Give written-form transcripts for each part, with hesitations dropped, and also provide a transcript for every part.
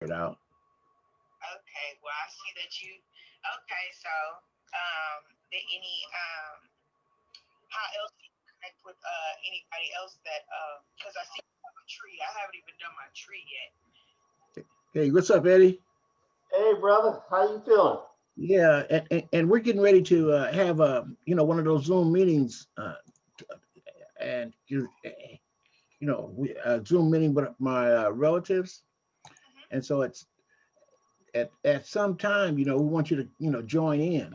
it out. Okay, well, I see that you. Okay, so did any how else do you connect with anybody else that because I see you have a tree. I haven't even done my tree yet. Hey, what's up, Eddie? Hey, brother, how you feeling? Yeah, and we're getting ready to have one of those Zoom meetings, and we Zoom meeting with my relatives, Mm-hmm. and so it's at some time, we want you to join in,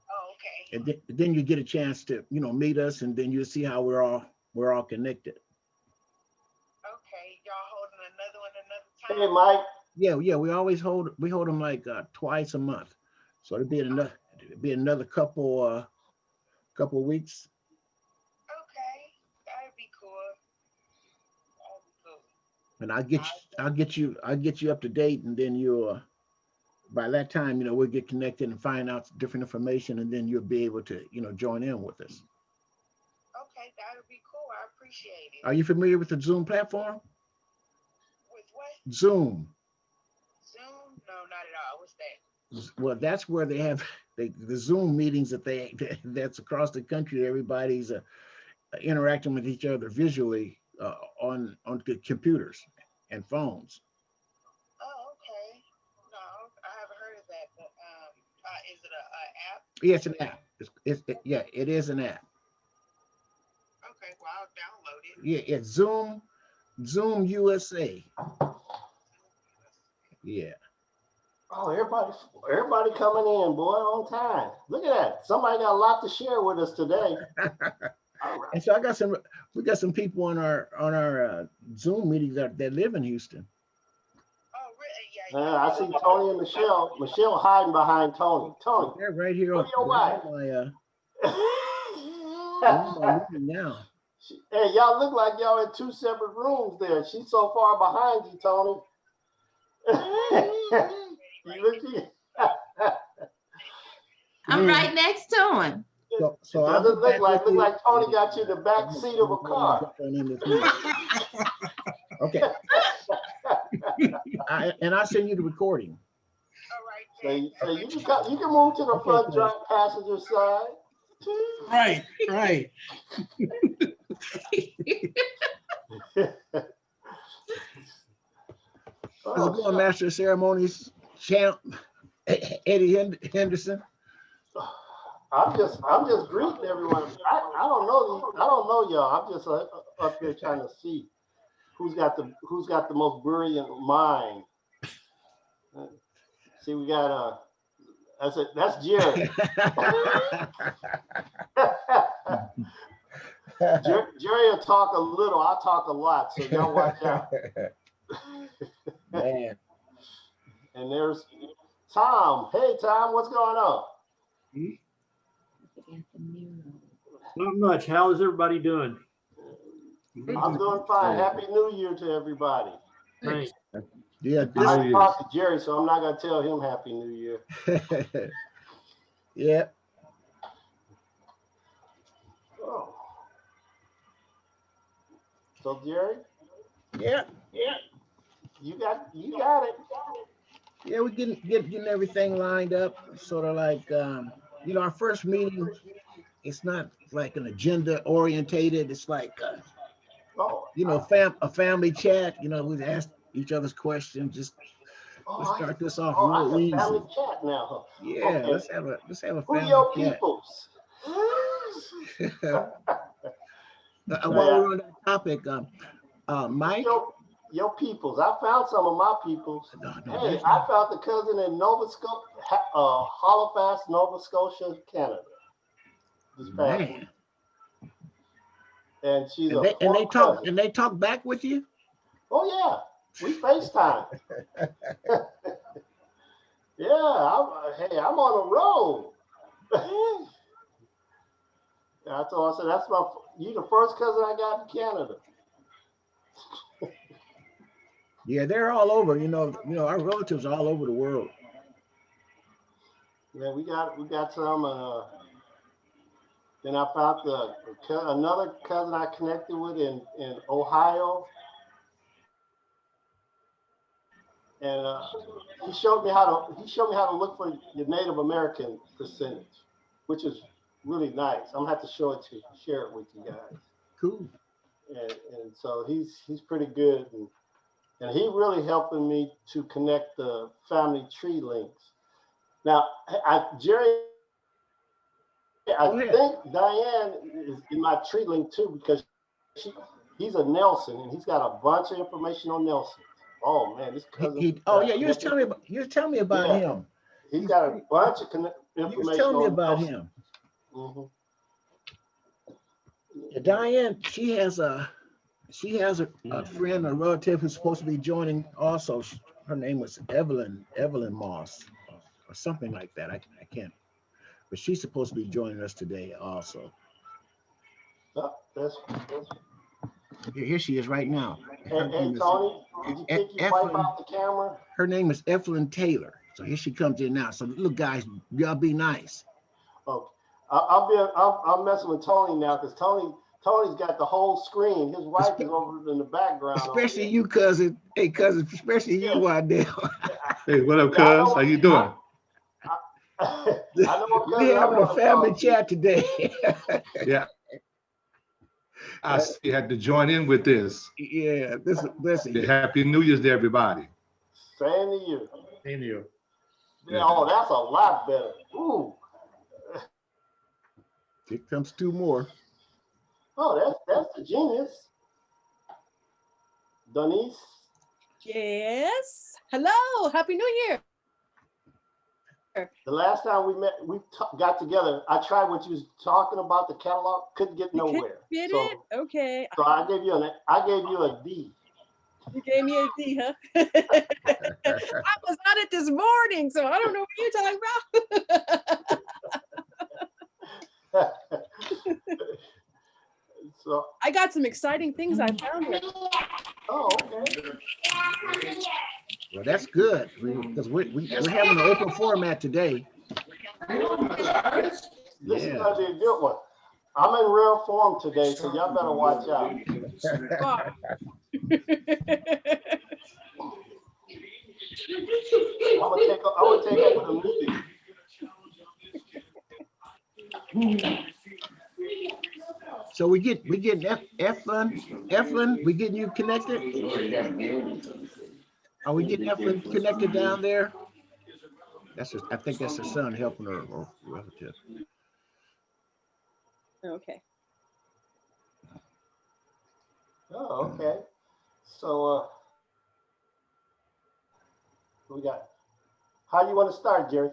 Oh, okay. and then you get a chance to meet us, and then you'll see how we're all connected. Okay, y'all holding another one another Hey, time? Mike. Yeah, we hold them like twice a month, so it'll be another couple weeks, Okay, that'd be cool. That'd be cool. and I I'll get you up to date, and then you by that time, we'll get connected and find out different information, and then you'll be able to join in with us. okay, that would be cool. I appreciate it. Are you familiar with the Zoom platform? With what? Zoom. Zoom? No, not at all. What's that? Well, that's where they have the Zoom meetings that's across the country. Everybody's interacting with each other visually on the computers and phones. Oh, okay. No, I haven't heard of that. But is it a app? Yeah, it's an app. Yeah, it is an app. Okay, well I'll download it. Yeah, it's Zoom USA. Yeah. Oh, everybody coming in, boy, on time. Look at that. Somebody got a lot to share with us today. All right. And so we got some people on our Zoom meetings that live in Houston. Oh, really? Yeah, I see Tony and Michelle. Michelle hiding behind Tony. Tony, They're right here where on your wife? they're on my meeting now. Hey, y'all look like y'all in two separate rooms there. She's so far behind you, Tony. You look I'm right next to him. So it I'll be doesn't look back with you. like Tony got you in the back seat of a car. Okay. I'll send you the recording. All right. So, Then. you can move to the Okay, front cool. passenger side. Right. How's it going, Master of Ceremonies Champ Eddie Henderson? I'm just greeting everyone. I don't know y'all. I'm just up here trying to see who's got the most brilliant mind. See, we got that's Jerry. Jerry will talk a little. I'll talk a lot. So y'all watch out. Man. And there's Tom. Hey, Tom, what's going on? Not much. How is everybody doing? I'm doing fine. Happy New Year to everybody. Thanks. Yeah. I talked to Jerry, so I'm not going to tell him Happy New Year. Yeah. Oh. So Jerry? Yeah. You got it. Yeah, we're getting everything lined up. Sort of like our first meeting. It's not like an agenda orientated. It's like a family chat. We ask each other's questions. Just let's start this off real easy. Family chat now. Huh? Yeah, Okay. let's have a Who family your chat. peoples? While we're on that topic, Mike. Your peoples. I found some of my peoples. No, hey, I found the cousin in Halifax, Nova Scotia, Canada. This past week. And she's and they talk back with you? Oh yeah. We FaceTime. Yeah, I'm on a roll. I told her, I said, you the first cousin I got in Canada. Yeah, they're all over. Our relatives are all over the world. Yeah, we got some. Then I found another cousin I connected with in Ohio. and he showed me how to look for your Native American percentage, which is really nice. I'm gonna have to share it with you guys. Cool. And so he's pretty good, and he really helping me to connect the family tree links. Now, Jerry, I think Diane is in my tree link too, because he's a Nelson and he's got a bunch of information on Nelson. Oh man, this cousin. Oh yeah, you was telling me about him. He's got a bunch of information. You was telling me about Nelson. him. Yeah, Diane, she has a friend, a relative who's supposed to be joining also. Her name was Evelyn Moss or something like that. I can't, but she's supposed to be joining us today also. Oh, Here she is right now. Hey, Tony, did you think you wipe out the camera? Her name is Evelyn Taylor. So here she comes in now. So look, guys, y'all be nice. Okay, I'm messing with Tony now because Tony's got the whole screen. His wife is over in the background. Especially you, cousin. Hey, cousin, especially you, Waddell. Hey, what up, cuz? How you doing? We're having a family chat today. Yeah. I had to join in with this. Yeah, listen. Happy New Year's to everybody. Same to you. Same to you. Yeah, oh, that's a lot better. Ooh. Here comes two more. Oh, that's the genius. Denise. Yes. Hello. Happy New Year. The last time we met, we got together. I tried what you was talking about, the catalog, couldn't get nowhere. Get it? Okay. So I gave you a D. You gave me a D, huh? I was on it this morning, so I don't know what you're talking about. So I got some exciting things I found here. Oh, okay. Well, that's good because we're having an open format today. This is gonna be a good one. I'm in rare form today, so y'all better watch out. I'm gonna take over the meeting. So we getting Eflin, we getting you connected? Are we getting Eflin connected down there? I think that's her son helping her or relative. Okay. Oh, okay. So we got. How you want to start, Jerry?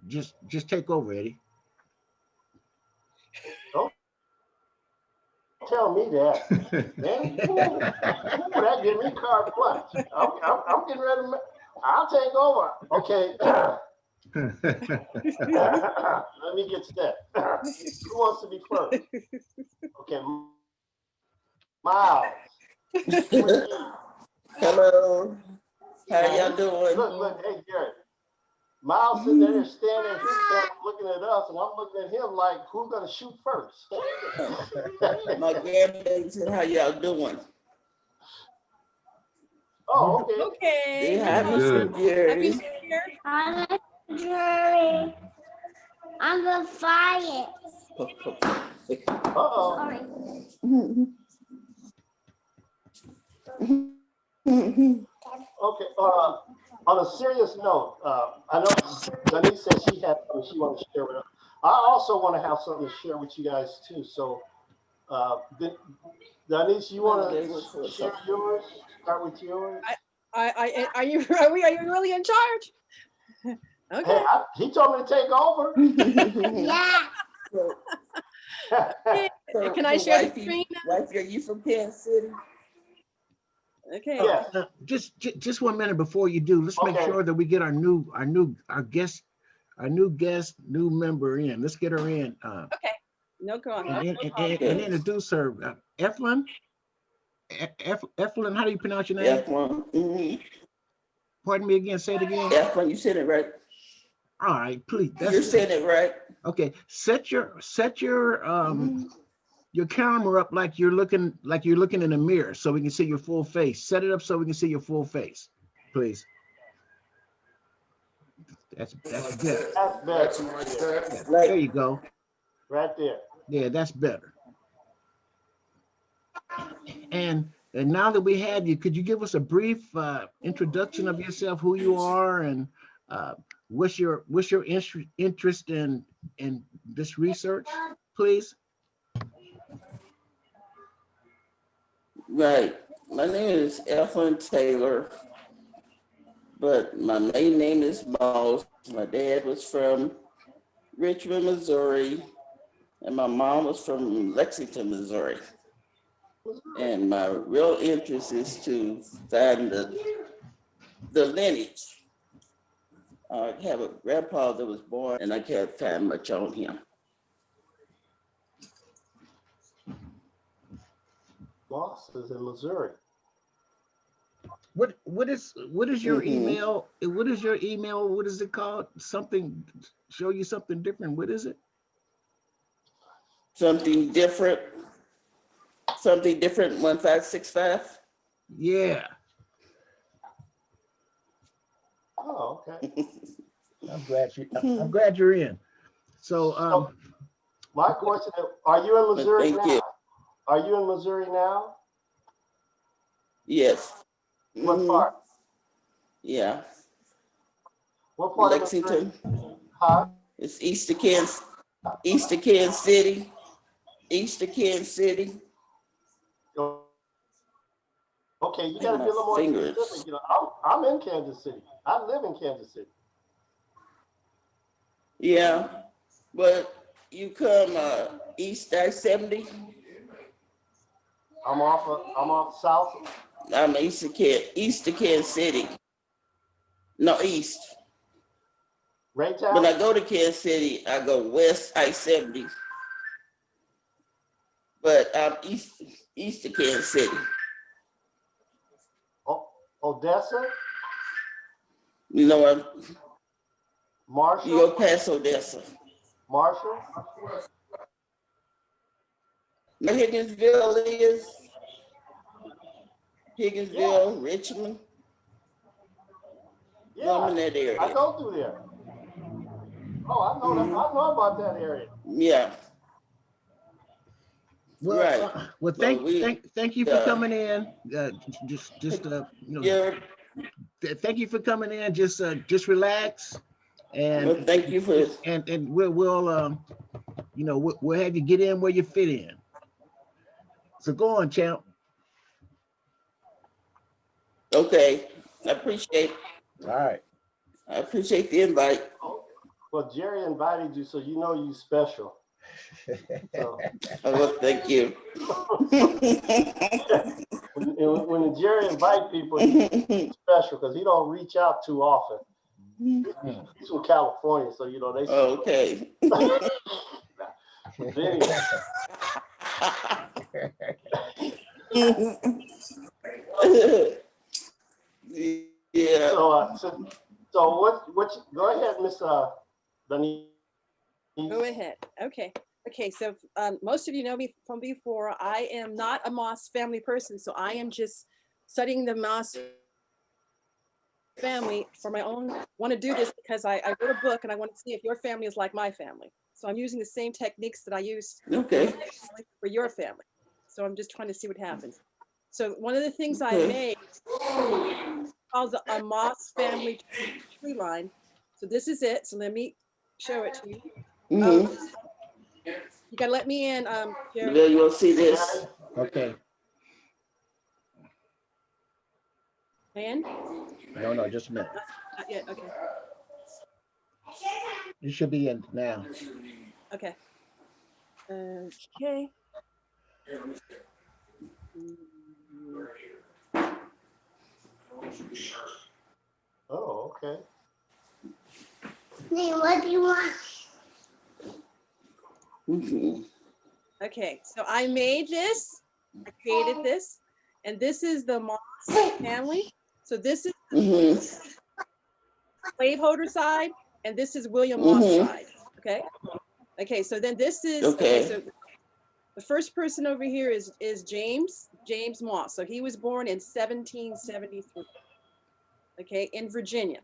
Just take over, Eddie. Don't tell me that. Man, that give me carte blanche. I'm getting ready to. I'll take over. Okay. Let me get set. Who wants to be first? Okay. Miles. Hello. How y'all doing? Look, hey, Jerry. Miles sitting there standing at his camp looking at us, and I'm looking at him like, who's gonna shoot first? My grandbaby said, how y'all doing? Oh, okay. Okay. Happy Good. New Year. Happy New Year. I'm a jury. I'm a fire. Uh-oh. Sorry. Okay. On a serious note, I know Denise said she had something she wanted to share with us. I also want to have something to share with you guys too. So, Denise, you want to share yours? Start with yours. Are you really in charge? Okay. Hey, he told me to take over. Yeah. Can I share the screen now? Wifey, are you from Kansas City? Okay. Yes. Just 1 minute before you do, let's make sure that we get our new member in. Let's get her in. Okay. No problem. And introduce her. Eflin. Eflin, how do you pronounce your name? Eflin. Pardon me again. Say it again. Eflin, you said it right. All right, please. You're saying it right. Okay. Set your camera up like you're looking in a mirror so we can see your full face. Set it up so we can see your full face, please. That's better. That's better. Yeah, Like, there you go. Right there. Yeah, that's better. And now that we have you, could you give us a brief introduction of yourself, who you are, and what's your interest in this research, please? right. My name is Ethelyn Taylor, but my main name is Moss. My dad was from Richmond, Missouri, and my mom was from Lexington, Missouri. And my real interest is to find the lineage. I have a grandpa that was born, and I can't find much on him. Moss is in Missouri. What is your Mhm. email? What is your email? What is it called? Something show you something different. What is it? Something different. 1565. Yeah, Oh, okay. I'm glad you're in. So So my question is, are you in Missouri Thank now? you. Are you in Missouri now? Yes. What Mhm. part? Yeah. What part of Missouri? Lexington. Huh? It's east of Kansas City. East of Kansas City. Okay, you And gotta my be a little more fingers. specific. You know, I'm in Kansas City. I live in Kansas City. Yeah. But you come east I-70. I'm off south. I'm east of Kansas City. No, east. When Raytown? I go to Kansas City, I go west I-70. But I'm east of Kansas City. Odessa? You know, you Marshall? go past Odessa. Marshall? Where Higginsville is? Higginsville, Richmond. Yeah, I'm in that I area. go through there. Oh, I know that. I know about that area. Yeah. well, Right. well, But thank you for coming in. Yeah. Thank you for coming in. Just relax, Well, and thank you for. we'll have you get in where you fit in. So go on, champ. Okay. I appreciate the invite. Well, Jerry invited you, so you know you special. So Well, thank you. when Jerry invite people, he's special because he don't reach out too often. He's from California, so you know they. Okay. But anyway, Yeah. so what? Go ahead, Miss Denise. Go ahead. Okay. Okay. So most of you know me from before. I am not a Moss family person, so I am just studying the Moss family for my own. Want to do this because I wrote a book and I want to see if your family is like my family. So I'm using the same techniques that I used Okay. for your family. So I'm just trying to see what happens. So one of the things I Okay. made called a Moss family tree line. So this is it. So let me show it to you. Mm-hmm. You gotta let me in, Jerry. There you will see this. Okay. In? No, just a minute. Not yet. Okay. You should be in now. Okay. Okay. Oh, okay. What do you want? Mm-hmm. Okay. So I made this. I created this, and this is the Moss family. So this is Mm-hmm. slaveholder side, and this is William Moss side. Okay. Okay. So then this is okay. So the first person over here is James Moss. So he was born in 1773. okay, in Virginia.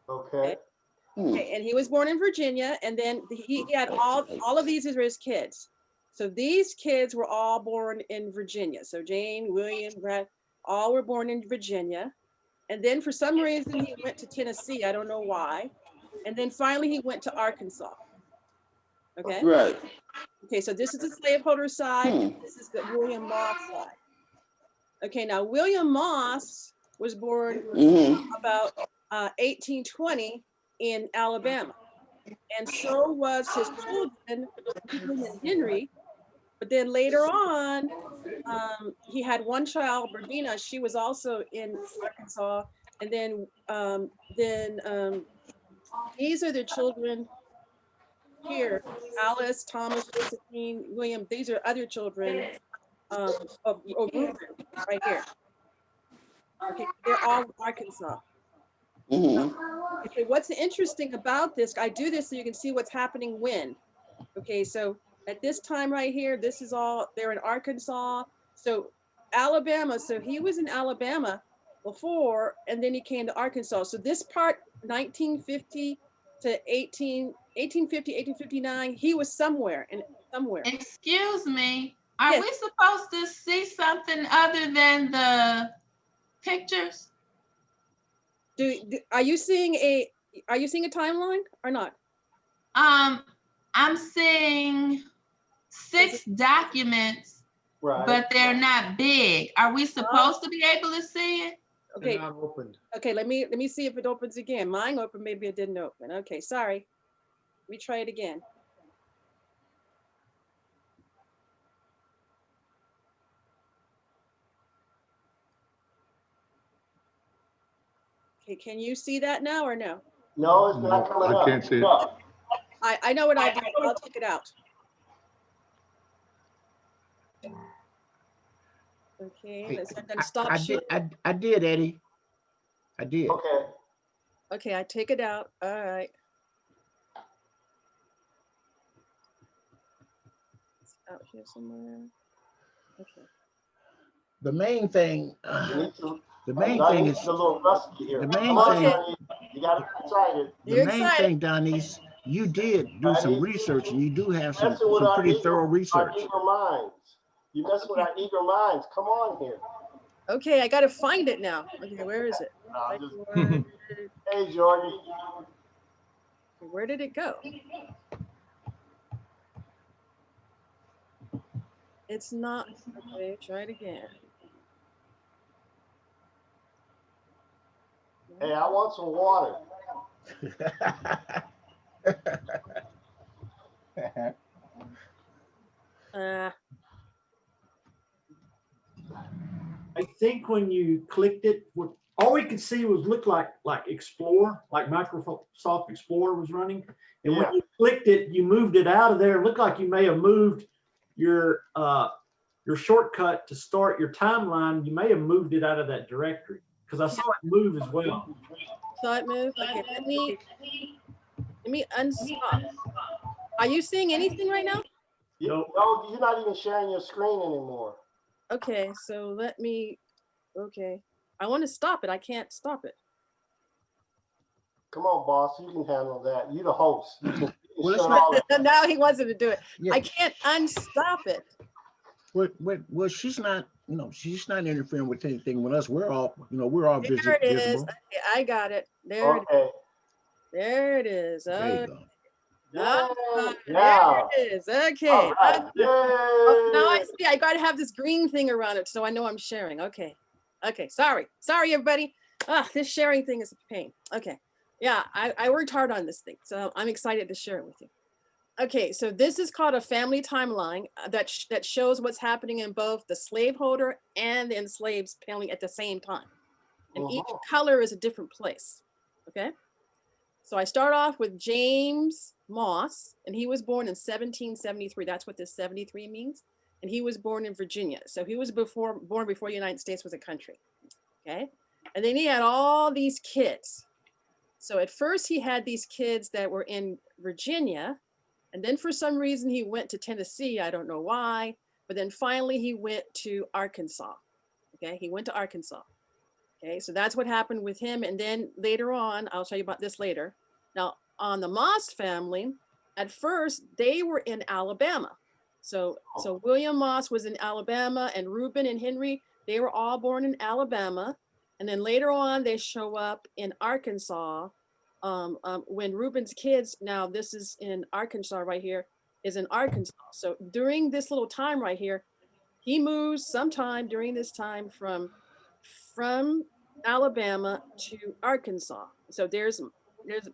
Okay. Okay, and he was born in Virginia, and then he had all of these were his kids. So these kids were all born in Virginia. So Jane, William, Brad, all were born in Virginia. And then for some reason he went to Tennessee. I don't know why. And then finally he went to Arkansas. Okay. Right. Okay, so this is the slaveholder side, and this is the William Moss side. Okay, now William Moss was born about 1820 in Alabama. And so was his children, William and Henry. But then later on, he had one child, Berdina. She was also in Arkansas. And then these are the children here: Alice, Thomas, Josephine, William. These are other children of Reuben right here. Okay, they're all Arkansas. Okay, what's interesting about this? I do this so you can see what's happening when. Okay, so at this time right here, this is all, they're in Arkansas. So Alabama, so he was in Alabama before, and then he came to Arkansas. So this part, 1950 to 1850, 1859, he was somewhere. Excuse me, are we supposed to see something other than the pictures? Are you seeing a timeline or not? I'm seeing 6 documents, but they're not big. Are we supposed to be able to see it? Okay. They're not opened. Okay, let me see if it opens again. Mine opened, maybe it didn't open. Okay, sorry. Let me try it again. Okay, can you see that now or no? No, it's not coming up. I can't see it. I know what I'll do. I'll take it out. Okay, let's then stop. I did, Eddie. I did. Okay. Okay, I take it out. All right. It's out here somewhere. Okay. The main thing. The main I thing need is a little rusty here. the main Come on, thing. Johnny. You got to be excited. The main thing, Donnies, you did do some research, and you do have some pretty thorough research. Our eager minds. You mess with our eager minds. Come on here. Okay, I gotta find it now. Okay, where is it? Hey, Jordan. Where did it go? It's not. Okay, try it again. Hey, I want some water. I think when you clicked it, all we could see was look like Explorer, like Microsoft Explorer was running. And when you clicked it, you moved it out of there. It looked like you may have moved your shortcut to start your timeline. You may have moved it out of that directory because I saw it move as well. Saw it move? Okay, let me unstop. Are you seeing anything right now? No, you're not even sharing your screen anymore. Okay, so let me, okay. I want to stop it. I can't stop it. Come on, boss. You can handle that. You the host. Now he wants him to do it. Yeah. I can't unstop it. Well, she's not, she's not interfering with anything with us. We're all, we're all visible. There it is. Okay, I got it. There it is. There it is. There you go. There it is. Okay. Right. Now I see. I got to have this green thing around it so I know I'm sharing. Okay. Okay. Sorry, everybody. This sharing thing is a pain. Okay. Yeah, I worked hard on this thing, so I'm excited to share it with you. Okay, so this is called a family timeline that shows what's happening in both the slaveholder and the enslaved family at the same time. And each color is a different place. Okay. So I start off with James Moss, and he was born in 1773. That's what this 73 means. And he was born in Virginia. So he was born before the United States was a country. Okay. And then he had all these kids. So at first he had these kids that were in Virginia. And then for some reason he went to Tennessee. I don't know why. But then finally he went to Arkansas. Okay. He went to Arkansas. Okay, so that's what happened with him. And then later on, I'll tell you about this later. Now, on the Moss family, at first they were in Alabama. So William Moss was in Alabama, and Reuben and Henry, they were all born in Alabama. And then later on, they show up in Arkansas. When Reuben's kids, now this is in Arkansas right here, is in Arkansas. So during this little time right here, he moves sometime during this time from Alabama to Arkansas. So there's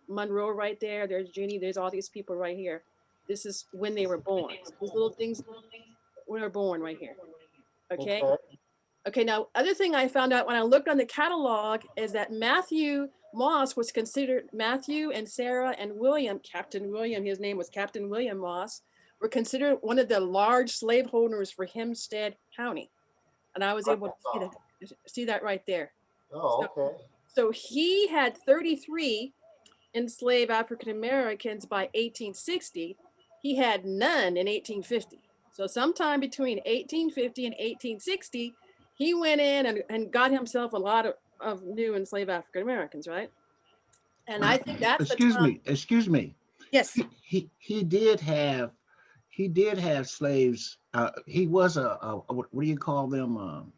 Monroe right there. There's Jenny. There's all these people right here. This is when they were born. So these little things were born right here. Okay. Okay. Now, other thing I found out when I looked on the catalog is that Matthew Moss was considered, Matthew and Sarah and William, Captain William, his name was Captain William Moss, were considered one of the large slaveholders for Hempstead County. And I was able to see that right there. Oh, okay. So he had 33 enslaved African Americans by 1860. He had none in 1850. So sometime between 1850 and 1860, he went in and got himself a lot of new enslaved African Americans, right? And I think that's excuse me. Yes. He did have slaves. He was what do you call them?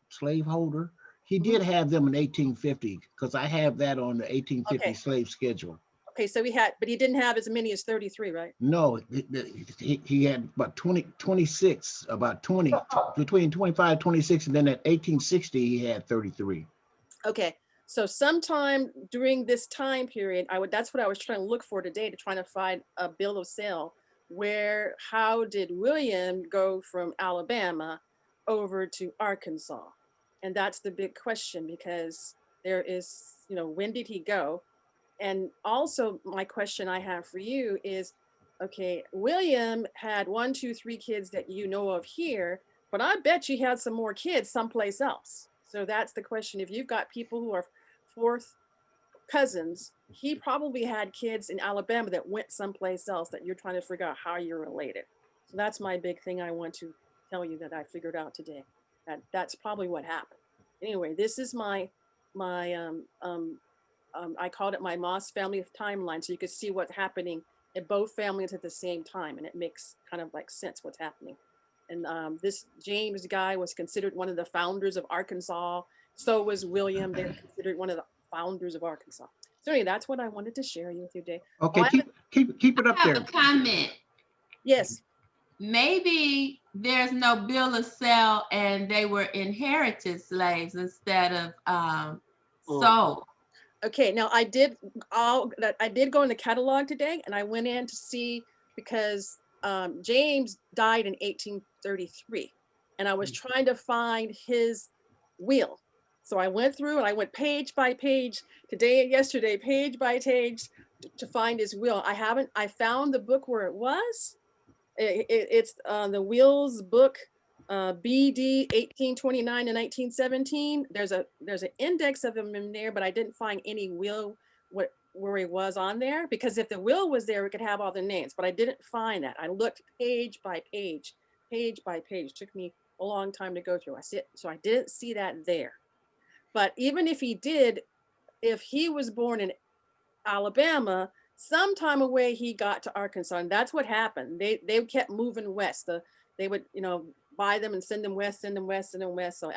Slaveholder. He did have them in 1850, because I have that on the 1850 slave schedule. Okay, so but he didn't have as many as 33, right? No, he had about 26, about 20, between 25, 26, and then at 1860, he had 33. Okay, so sometime during this time period, that's what I was trying to look for today, to try to find a bill of sale how did William go from Alabama over to Arkansas? And that's the big question, because there is, when did he go? And also my question I have for you is, okay, William had 1, 2, 3 kids that you know of here, but I bet you had some more kids someplace else. So that's the question. If you've got people who are fourth cousins, he probably had kids in Alabama that went someplace else that you're trying to figure out how you're related. So that's my big thing I want to tell you that I figured out today. That's probably what happened. Anyway, this is my I called it my Moss family timeline, so you could see what's happening in both families at the same time, and it makes kind of like sense what's happening. And this James guy was considered one of the founders of Arkansas. So was William. They're considered one of the founders of Arkansas. So anyway, that's what I wanted to share with you today. Okay, keep it up there. I have a comment. Yes. Maybe there's no bill of sale and they were inherited slaves instead of sold. Okay, now I did go in the catalog today, and I went in to see, because James died in 1833, and I was trying to find his will. So I went through and I went page by page today and yesterday, page by page, to find his will. I found the book where it was. It's the wills book, BD 1829 to 1917. There's an index of him in there, but I didn't find any will where he was on there, because if the will was there, we could have all the names, but I didn't find that. I looked page by page, page by page. It took me a long time to go through. So I didn't see that there. But even if he did, if he was born in Alabama, sometime away he got to Arkansas, and that's what happened. They kept moving west. They would buy them and send them west, send them west, send them west. So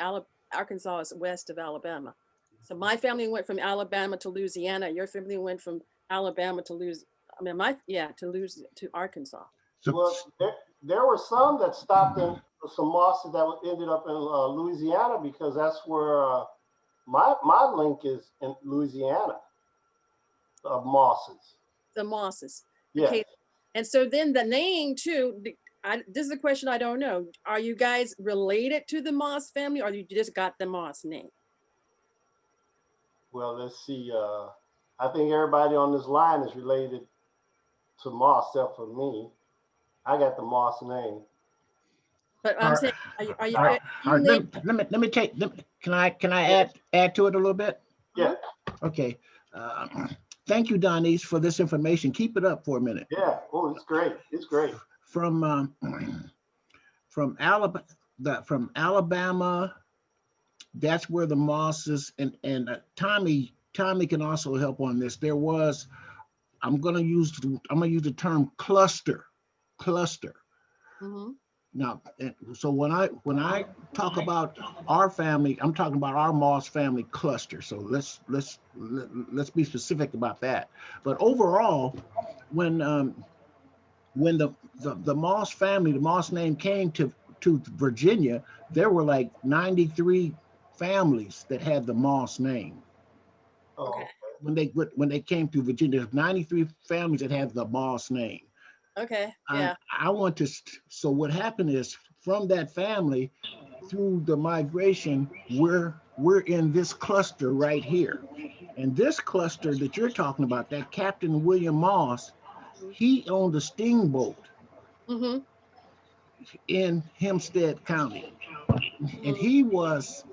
Arkansas is west of Alabama. So my family went from Alabama to Louisiana. Your family went from Alabama to to Arkansas. Well, there were some that stopped in, some Mosses that ended up in Louisiana, because that's where my link is, in Louisiana, of Mosses. The Mosses. Yes. Okay. And so then the name too, this is a question I don't know. Are you guys related to the Moss family, or you just got the Moss name? Well, let's see. I think everybody on this line is related to Moss, except for me. I got the Moss name. But I'm saying, are you? Let me take. Can I add to it a little bit? Yeah. Okay. Thank you, Donnie, for this information. Keep it up for a minute. Yeah. Oh, it's great. It's great. From Alabama that's where the mosses and Tommy can also help on this. There was, I'm gonna use the term cluster. Mhm. Now, so when I talk about our family, I'm talking about our Moss family cluster. So let's be specific about that. But overall, when the Moss family, the Moss name came to Virginia, there were like 93 families that had the Moss name. Okay. When they came to Virginia, there's 93 families that have the Moss name. Okay. Yeah. I want to. So what happened is from that family through the migration, we're in this cluster right here, and this cluster that you're talking about, that Captain William Moss, he owned a steamboat Mm-hmm. in Hempstead County, and he was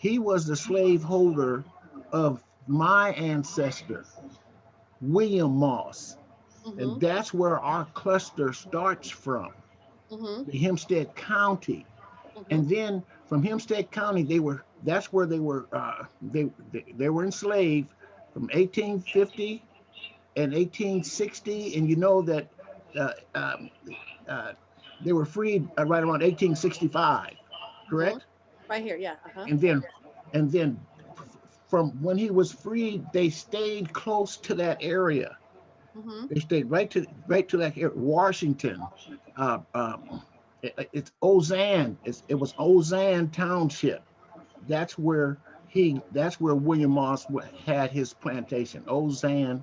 the slaveholder of my ancestor, William Moss, Mm-hmm. and that's where our cluster starts from, Mm-hmm. the Hempstead County. Mm-hmm. And then from Hempstead County, that's where they were they were enslaved from 1850 and 1860, and you know that uh, um, uh, they were freed right around 1865, Mm-hmm. correct? Right here. Yeah. Uh-huh. And then and then from when he was freed, they stayed close to that area. Mm-hmm. They stayed right to that area, Washington. Uh, um, it's Ozan. It was Ozan Township. That's where William Moss had his plantation, Ozan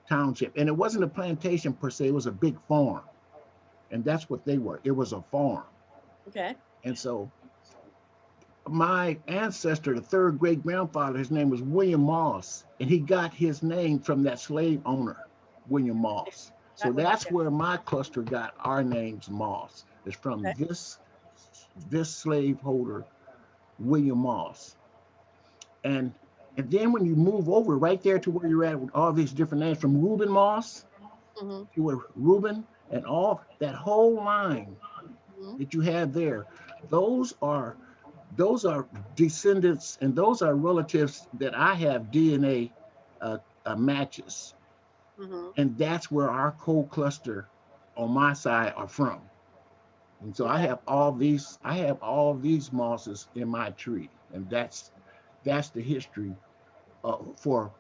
Township. And it wasn't a plantation per se, it was a big farm. And that's what they were. It was a farm. Okay. And so my ancestor, the third great grandfather, his name was William Moss, and he got his name from that slave owner, William Moss. So That was that's yeah. where my cluster got our names Moss. It's from Okay. this slaveholder, William Moss. And then when you move over right there to where you're at with all these different names, from Reuben Moss Mm-hmm. to where Reuben and all that whole line Mm-hmm. that you have there, those are descendants, and those are relatives that I have DNA matches, Mm-hmm. and that's where our co-cluster on my side are from. And so Okay. I have all these mosses in my tree, and that's the history for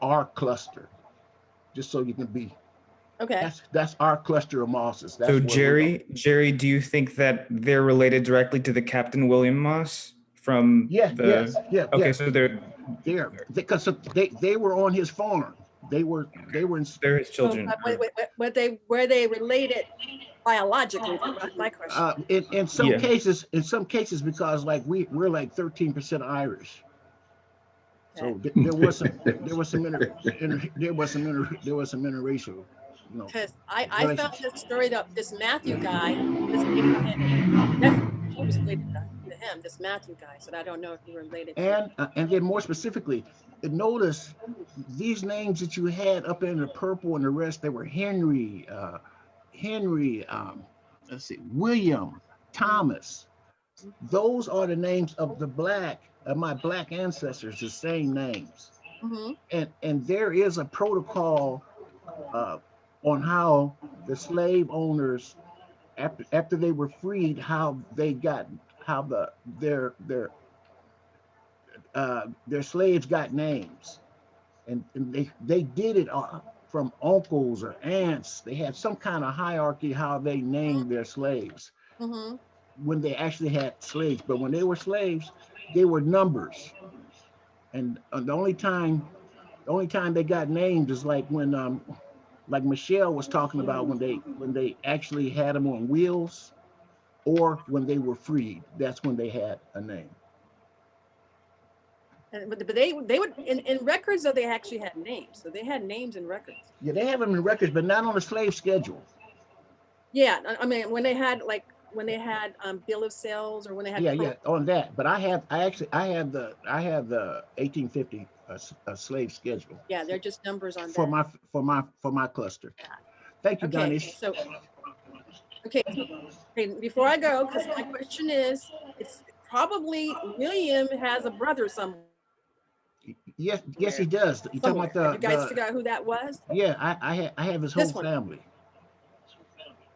our cluster. Just so you can be, Okay. that's our cluster of mosses. So That's where we are. Jerry, do you think that they're related directly to the Captain William Moss from Yeah, the? yeah. Okay, so they're Because they were on his farm. They were in. they're his children. Were they related biologically? That's my question. In some Yeah. cases, because like we're like 13% Irish. So there was some interracial, you know. Because I found relations. this story up this Matthew guy, this lady had, she was related to him, this Matthew guy. So I don't know if you were related to. And then more specifically, notice these names that you had up in the purple and the rest, they were Henry, let's see, William, Thomas. Those are the names of my black ancestors, the same names. Mm-hmm. And there is a protocol on how the slave owners, after they were freed, how their slaves got names, and they did it from uncles or aunts. They had some kind of hierarchy how they named their slaves Mm-hmm. when they actually had slaves. But when they were slaves, they were numbers, and the only time they got named is like when like Michelle was talking about, when they actually had them on wheels, or when they were freed. That's when they had a name. But they would in records, though, they actually had names. So they had names in records. Yeah, they have them in records, but not on the slave schedule. Yeah, I mean when they had bill of sales, or when they had Yeah, on that. But I have the 1850 slave schedule. Yeah, they're just numbers on for that. my cluster. Thank you, Okay, Donnie. so before I go, because my question is, it's probably William has a brother somewhere. Yes, yes, he does. You talking about Have you guys figured out who that was? Yeah, I have his whole This one. family.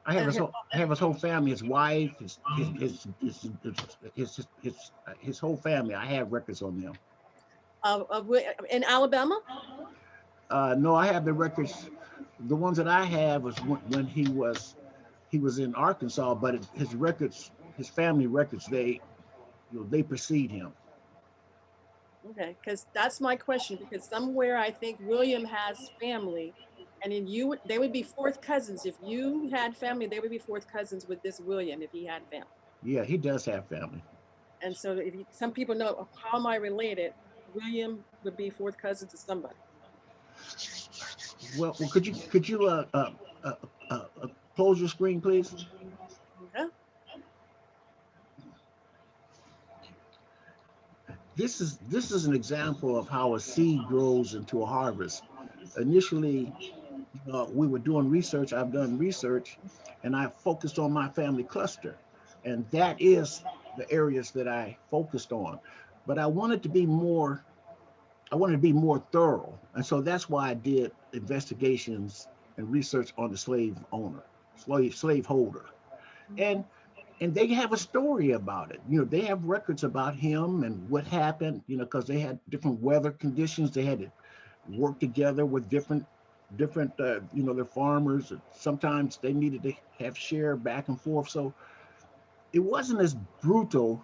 I have his whole family, his wife, his whole family. I have records on them. In Alabama? No, I have the records. The ones that I have was when he was in Arkansas, but his records, his family records, they precede him. Okay, because that's my question. Because somewhere I think William has family, and then they would be fourth cousins. If you had family, they would be fourth cousins with this William if he had family. Yeah, he does have family. And so some people know, how am I related? William would be fourth cousin to somebody. Well, could you close your screen, please? Yeah. This is an example of how a seed grows into a harvest. Initially, we were doing research. I've done research, and I focused on my family cluster, and that is the areas that I focused on. But I wanted to be more thorough, and so that's why I did investigations and research on the slave holder, and they have a story about it. They have records about him and what happened. Because they had different weather conditions. They had to work together with different they're farmers. Sometimes they needed to have share back and forth. So it wasn't as brutal,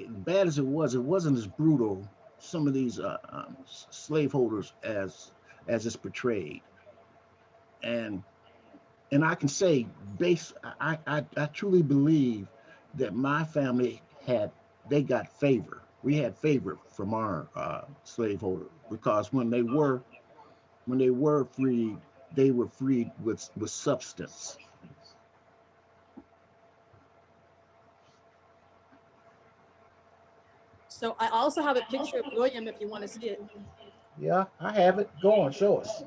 bad as it wasn't as brutal, some of these slaveholders as it's portrayed. And I can say, I truly believe that my family they got favor. We had favor from our slaveholder, because when they were freed, they were freed with substance. So I also have a picture of William if you want to see it. Yeah, I have it. Go on, show us.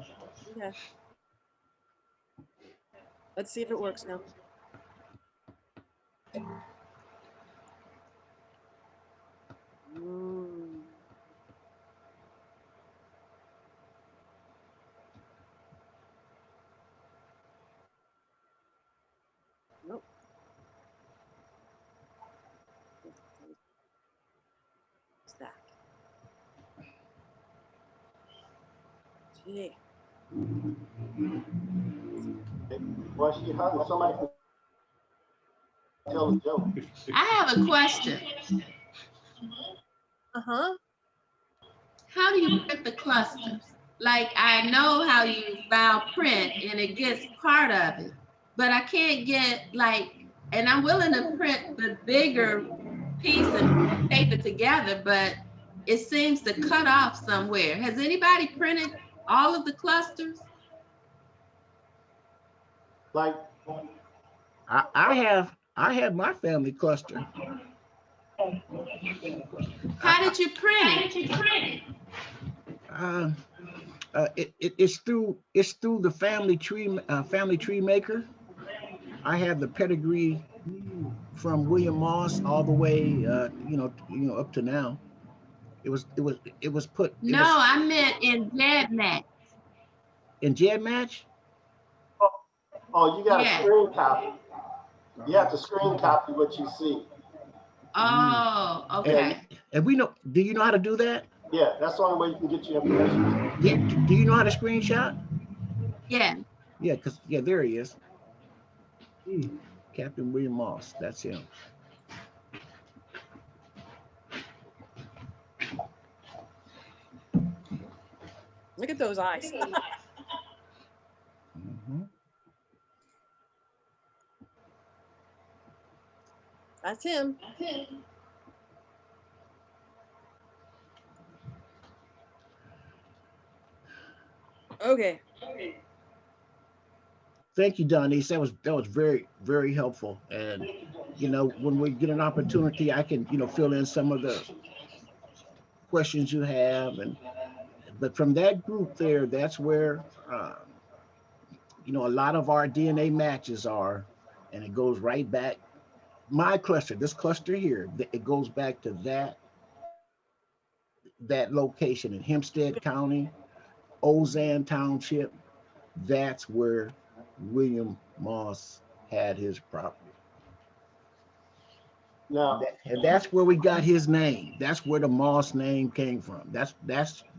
Okay. Let's see if it works now. Nope. What's that? Gee. Well, she hung somebody can tell a joke. I have a question. Uh-huh. How do you print the clusters? Like, I know how you file print and it gets part of it, but I can't get and I'm willing to print the bigger piece and tape it together, but it seems to cut off somewhere. Has anybody printed all of the clusters? Like, I have my family cluster. How did you print it? It's through the family tree maker. I have the pedigree from William Moss all the way up to now. It was put. No, I meant in GEDmatch. In GEDmatch? Oh, you got a screen copy. You have to screen copy what you see. Oh, okay. And do you know how to do that? Yeah, that's the only way you can get your information. Yeah. Do you know how to screenshot? Yeah. Yeah, there he is. Captain William Moss, that's him. Look at those eyes. Mm-hmm. That's him. Okay. Thank you, Donnie. That was very, very helpful. And when we get an opportunity, I can fill in some of the questions you have. But from that group there, that's where a lot of our DNA matches are, and it goes right back my cluster, this cluster here, it goes back to that location in Hempstead County, Ozan Township. That's where William Moss had his property. Now, And that's where we got his name. That's where the Moss name came from. That's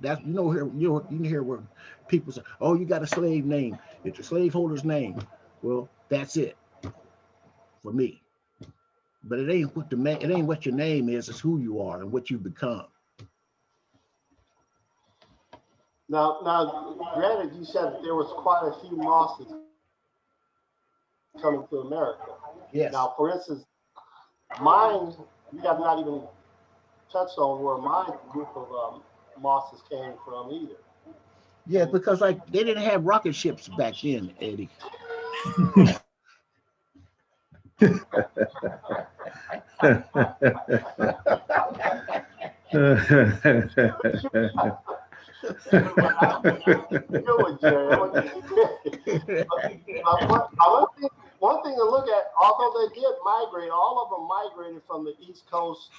you know here you hear where people say, "Oh, you got a slave name. It's a slaveholder's name." Well, that's it for me. But it ain't what it ain't what your name is. It's who you are and what you become. now, granted, you said there was quite a few Mosses coming to America. Yes. Now, for instance, mine, we have not even touched on where my group of Mosses came from either. Yeah, because like they didn't have rocket ships back then, Eddie. One thing to look at, although they did migrate, all of them migrated from the East Coast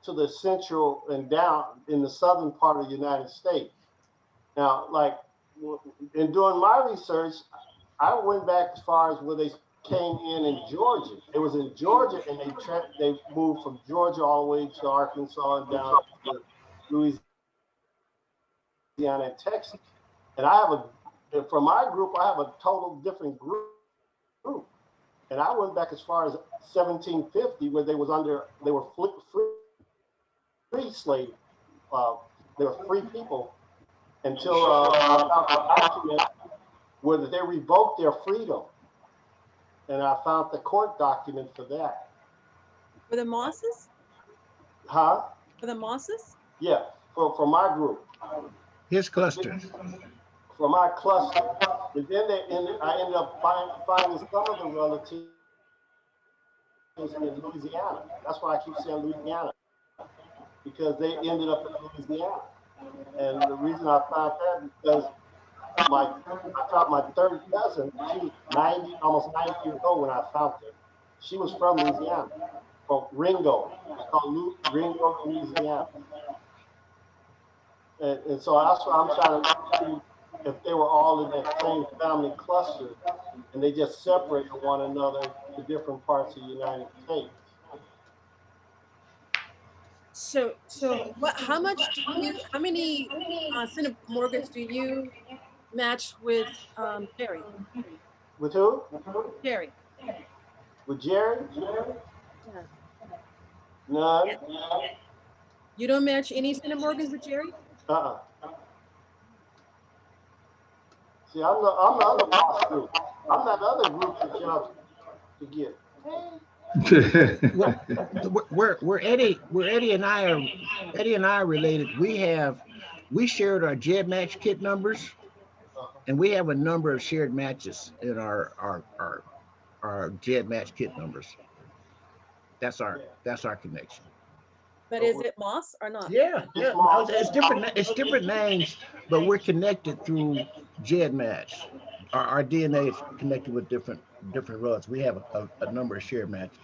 to the central and down in the southern part of the United States. Now, like in doing my research, I went back as far as where they came in Georgia. It was in Georgia, and they moved from Georgia all the way to Arkansas and down to Louisiana and Texas. And from my group, I have a total different group. And I went back as far as 1750, where they were free slave. They were free people until I found a document where they revoked their freedom. And I found the court document for that. For the Mosses? Huh? For the Mosses? Yeah, for my group. His cluster. For my cluster. And then I ended up finding some of the relatives in Louisiana. That's why I keep saying Louisiana, because they ended up in Louisiana. And the reason I found that is because I found my third cousin. She was almost 90 years old when I found her. She was from Louisiana, from Ringo. It's called Ringo, Louisiana. And so that's why I'm trying to see if they were all in that same family cluster and they just separated one another to different parts of the United States. So how many Senate mortgage do you match with Jerry? With who? Jerry. With Jerry? Yeah. None. You don't match any Senate mortgage with Jerry? See, I'm the other boss group. I'm that other group that y'all forget. We're Eddie and I are related. We shared our JED match kit numbers, and we have a number of shared matches in our JED match kit numbers. That's our connection. But is it Moss or not? Yeah. It's different names, but we're connected through JED match. Our DNA is connected with different relatives. We have a number of shared matches.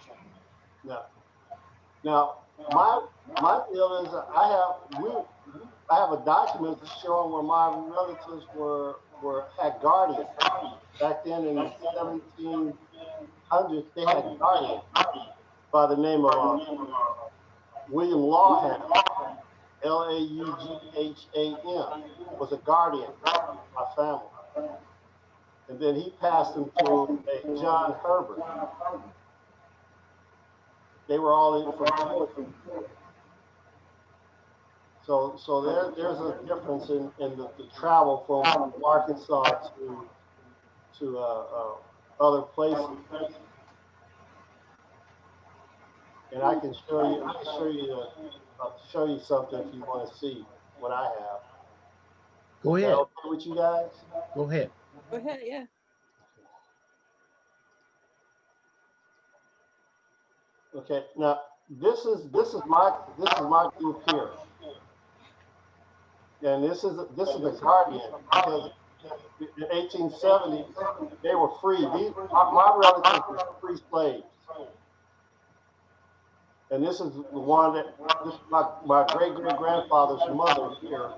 Now, my deal is I have a document showing where my relatives had guardians. Back then in the 1700s, they had guardians by the name of William Lawham, Laugham, was a guardian of my family. And then he passed them to a John Herbert. They were all in from Georgia. So there's a difference in the travel from Arkansas to other places. And I can show you something if you want to see what I have. Go ahead. Is that okay with you guys? Go ahead. Go ahead, yeah. Okay, now this is my group here, and this is the Guardian, because in the 1870s they were free. My relatives were free slaves, And this is the one that this is my great-great-grandfather's mother here.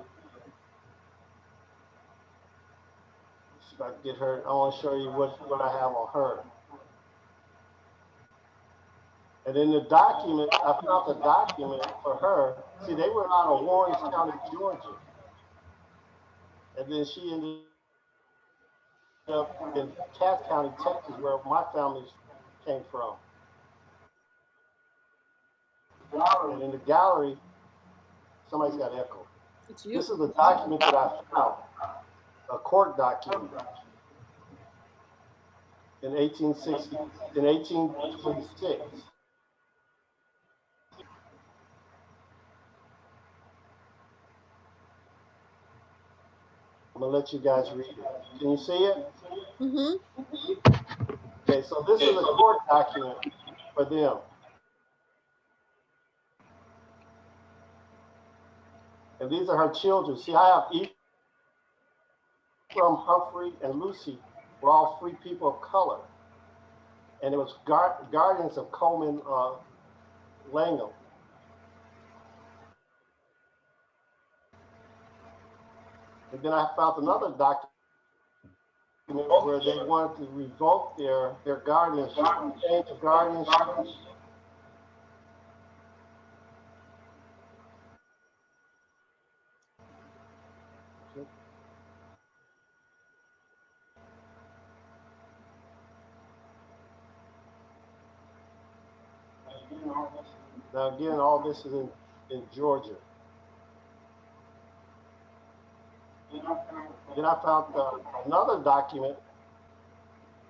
If I can get her, I want to show you what I have on her. And in the document, I found the document for her. See, they were out of Warren County, Georgia. And then she ended up in Cass County, Texas, where my family came from. And in the gallery, somebody's got echo. It's you. This is the document that I found, a court document in 1826. I'm gonna let you guys read it. Can you see it? Mm-hmm. Okay, so this is a court document for them. And these are her children. See, I have Ephraim, Humphrey, and Lucy were all free people of color. And it was guardians of Coleman Langham. And then I found another document where they wanted to revoke their guardianship, change of guardianship. Now again, all this is in Georgia. Then I found another document.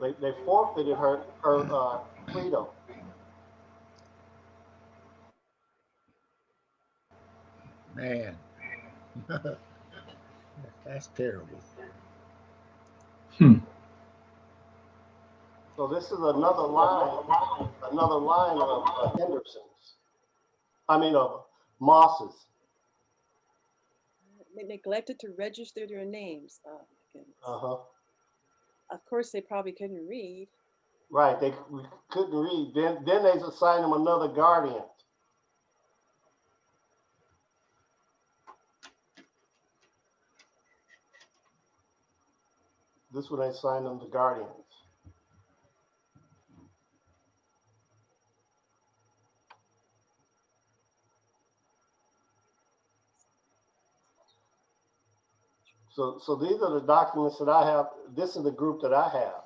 They forfeited her freedom. Man, that's terrible. So this is another line of Hendersons. I mean of Mosses. They neglected to register their names. Oh, my goodness. Uh-huh. Of course, they probably couldn't read. Right, they couldn't read. Then they assigned them another guardian. This one they assigned them the guardians. So these are the documents that I have. This is the group that I have.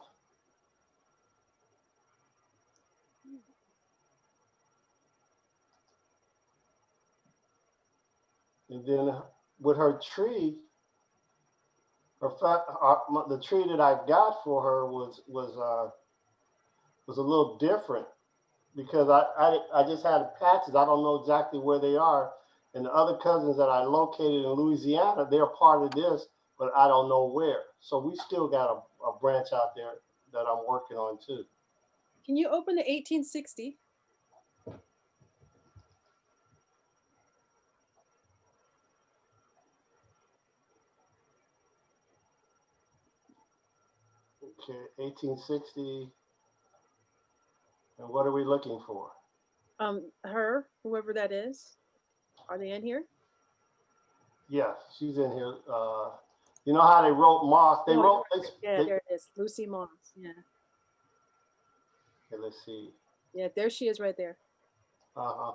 And then with her tree, the tree that I got for her was a little different because I just had patches. I don't know exactly where they are. And the other cousins that I located in Louisiana, they're part of this, but I don't know where. So we still got a branch out there that I'm working on too. Can you open the 1860? Okay, 1860. And what are we looking for? Her, whoever that is. Are they in here? Yes, she's in here. You know how they wrote Moss? They wrote. Yeah, there it is. Lucy Moss. Yeah. Okay, let's see. Yeah, there she is right there. Uh-huh.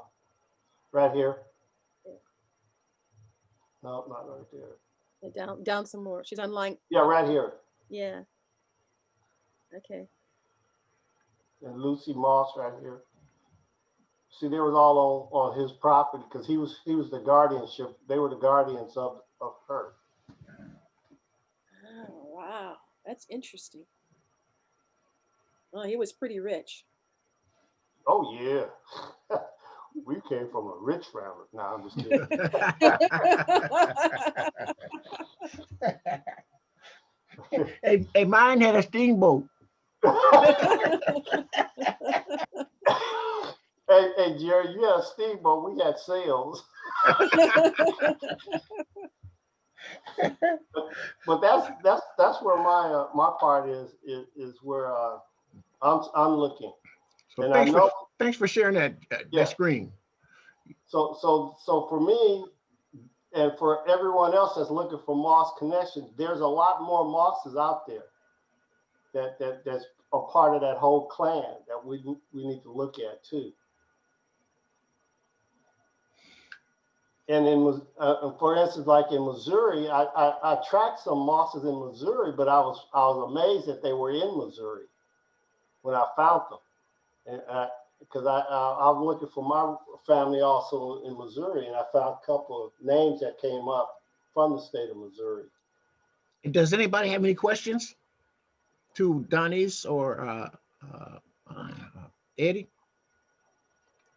Right here. Yeah. No, not right there. Yeah, down some more. She's on line. Yeah, right here. Yeah. Okay. And Lucy Moss right here. See, they was all on his property because he was the guardianship. They were the guardians of her. Oh, wow. That's interesting. Oh, he was pretty rich. Oh, yeah. We came from a rich family. No, I'm just kidding. Hey, mine had a steamboat. Hey, Jerry, you had a steamboat. We had sails. But that's where my part is where I'm looking. So and thanks I know Thanks for sharing that, Yeah. that screen. So for me, and for everyone else that's looking for moss connections, there's a lot more mosses out there that's a part of that whole clan that we need to look at too. And for instance, like in Missouri, I tracked some mosses in Missouri, but I was amazed that they were in Missouri when I found them, and because I was looking for my family also in Missouri, and I found a couple of names that came up from the state of Missouri. Does anybody have any questions to Donnie's or Eddie?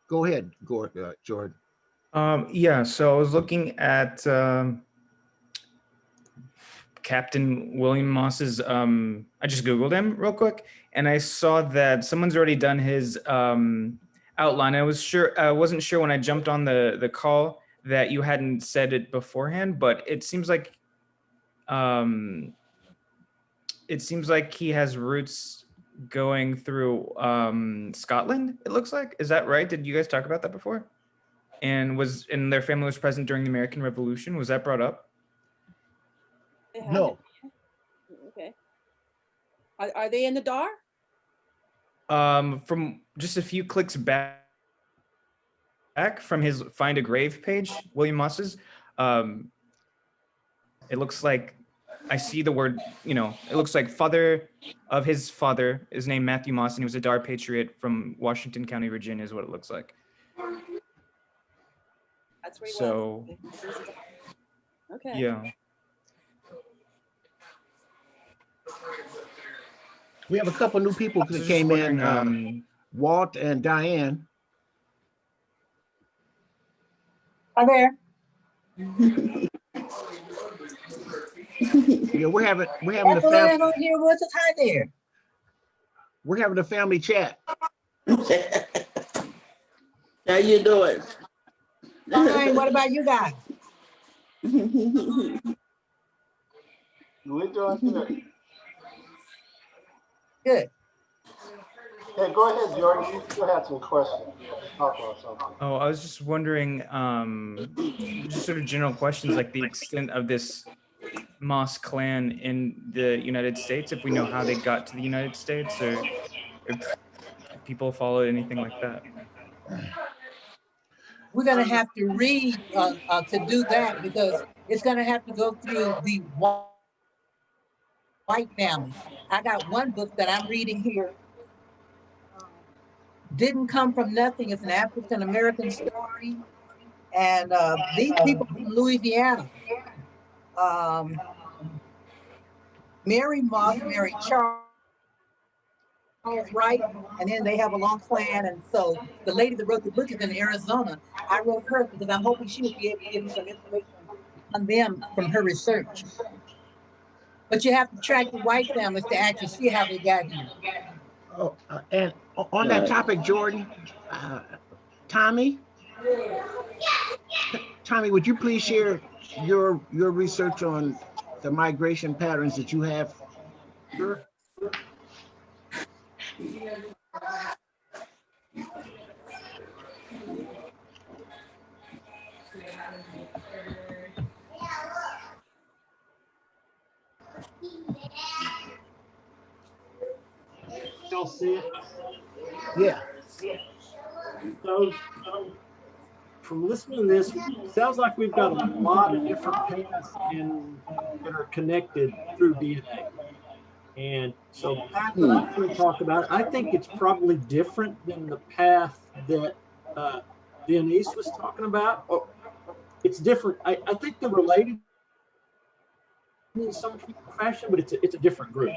Go ahead, Jordan. Yeah, so I was looking at Captain William Moss's, I just Googled him real quick, and I saw that someone's already done his outline. I wasn't sure when I jumped on the call that you hadn't said it beforehand, but it seems like he has roots going through Scotland, it looks like. Is that right? Did you guys talk about that before? And their family was present during the American Revolution. Was that brought up? No. Okay. Are they in the DAR? From just a few clicks back from his Find a Grave page, William Moss's, it looks like I see the word, it looks like father of his father is named Matthew Moss, and he was a DAR patriot from Washington County, Virginia, is what it looks like. That's where he So, was. Okay. Yeah. We have a couple new people that came in, Walt and Diane. Hi there. Yeah, we're having the family. Here, what's it? Hi there. We're having a family chat. How you doing? Fine. What about you guys? We're doing good. Good. Hey, go ahead, Jordan. You still have some questions. Talk about something. Oh, I was just wondering, just sort of general questions like the extent of this Moss clan in the United States, if we know how they got to the United States, or if people followed anything like that. We're going to have to read to do that, because it's going to have to go through the white families. I got one book that I'm reading here. Didn't Come From Nothing. It's an African American story. And these people from Louisiana. Mary Moss married Charles Wright, and then they have a long clan. And so the lady that wrote the book is in Arizona. I wrote her because I'm hoping she would be able to give me some information on them from her research. But you have to track the white families to actually see how they got here. Oh, and on that topic, Jordan, Tommy, would you please share your research on the migration patterns that you have? Sure. Y'all see it? Yeah. So from listening to this, sounds like we've got a lot of different paths that are connected through DNA. And so the path that I'm going to talk about, I think it's probably different than the path that Denise was talking about. Or it's different. I think they're related in some fashion, but it's a different group.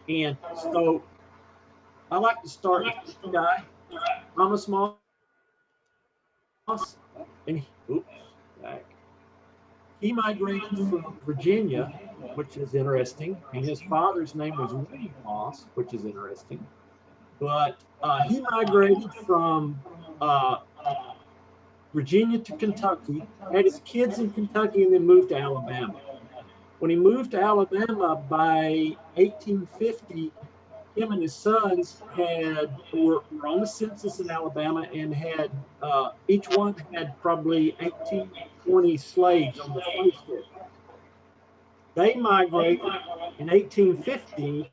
And so I like to start with this guy, Thomas Moss, and he migrated from Virginia, which is interesting, and his father's name was William Moss, which is interesting. But he migrated from Virginia to Kentucky, had his kids in Kentucky, and then moved to Alabama. When he moved to Alabama by 1850, him and his sons were on the census in Alabama and had each one had probably 18, 20 slaves on the slave ship. They migrated in 1850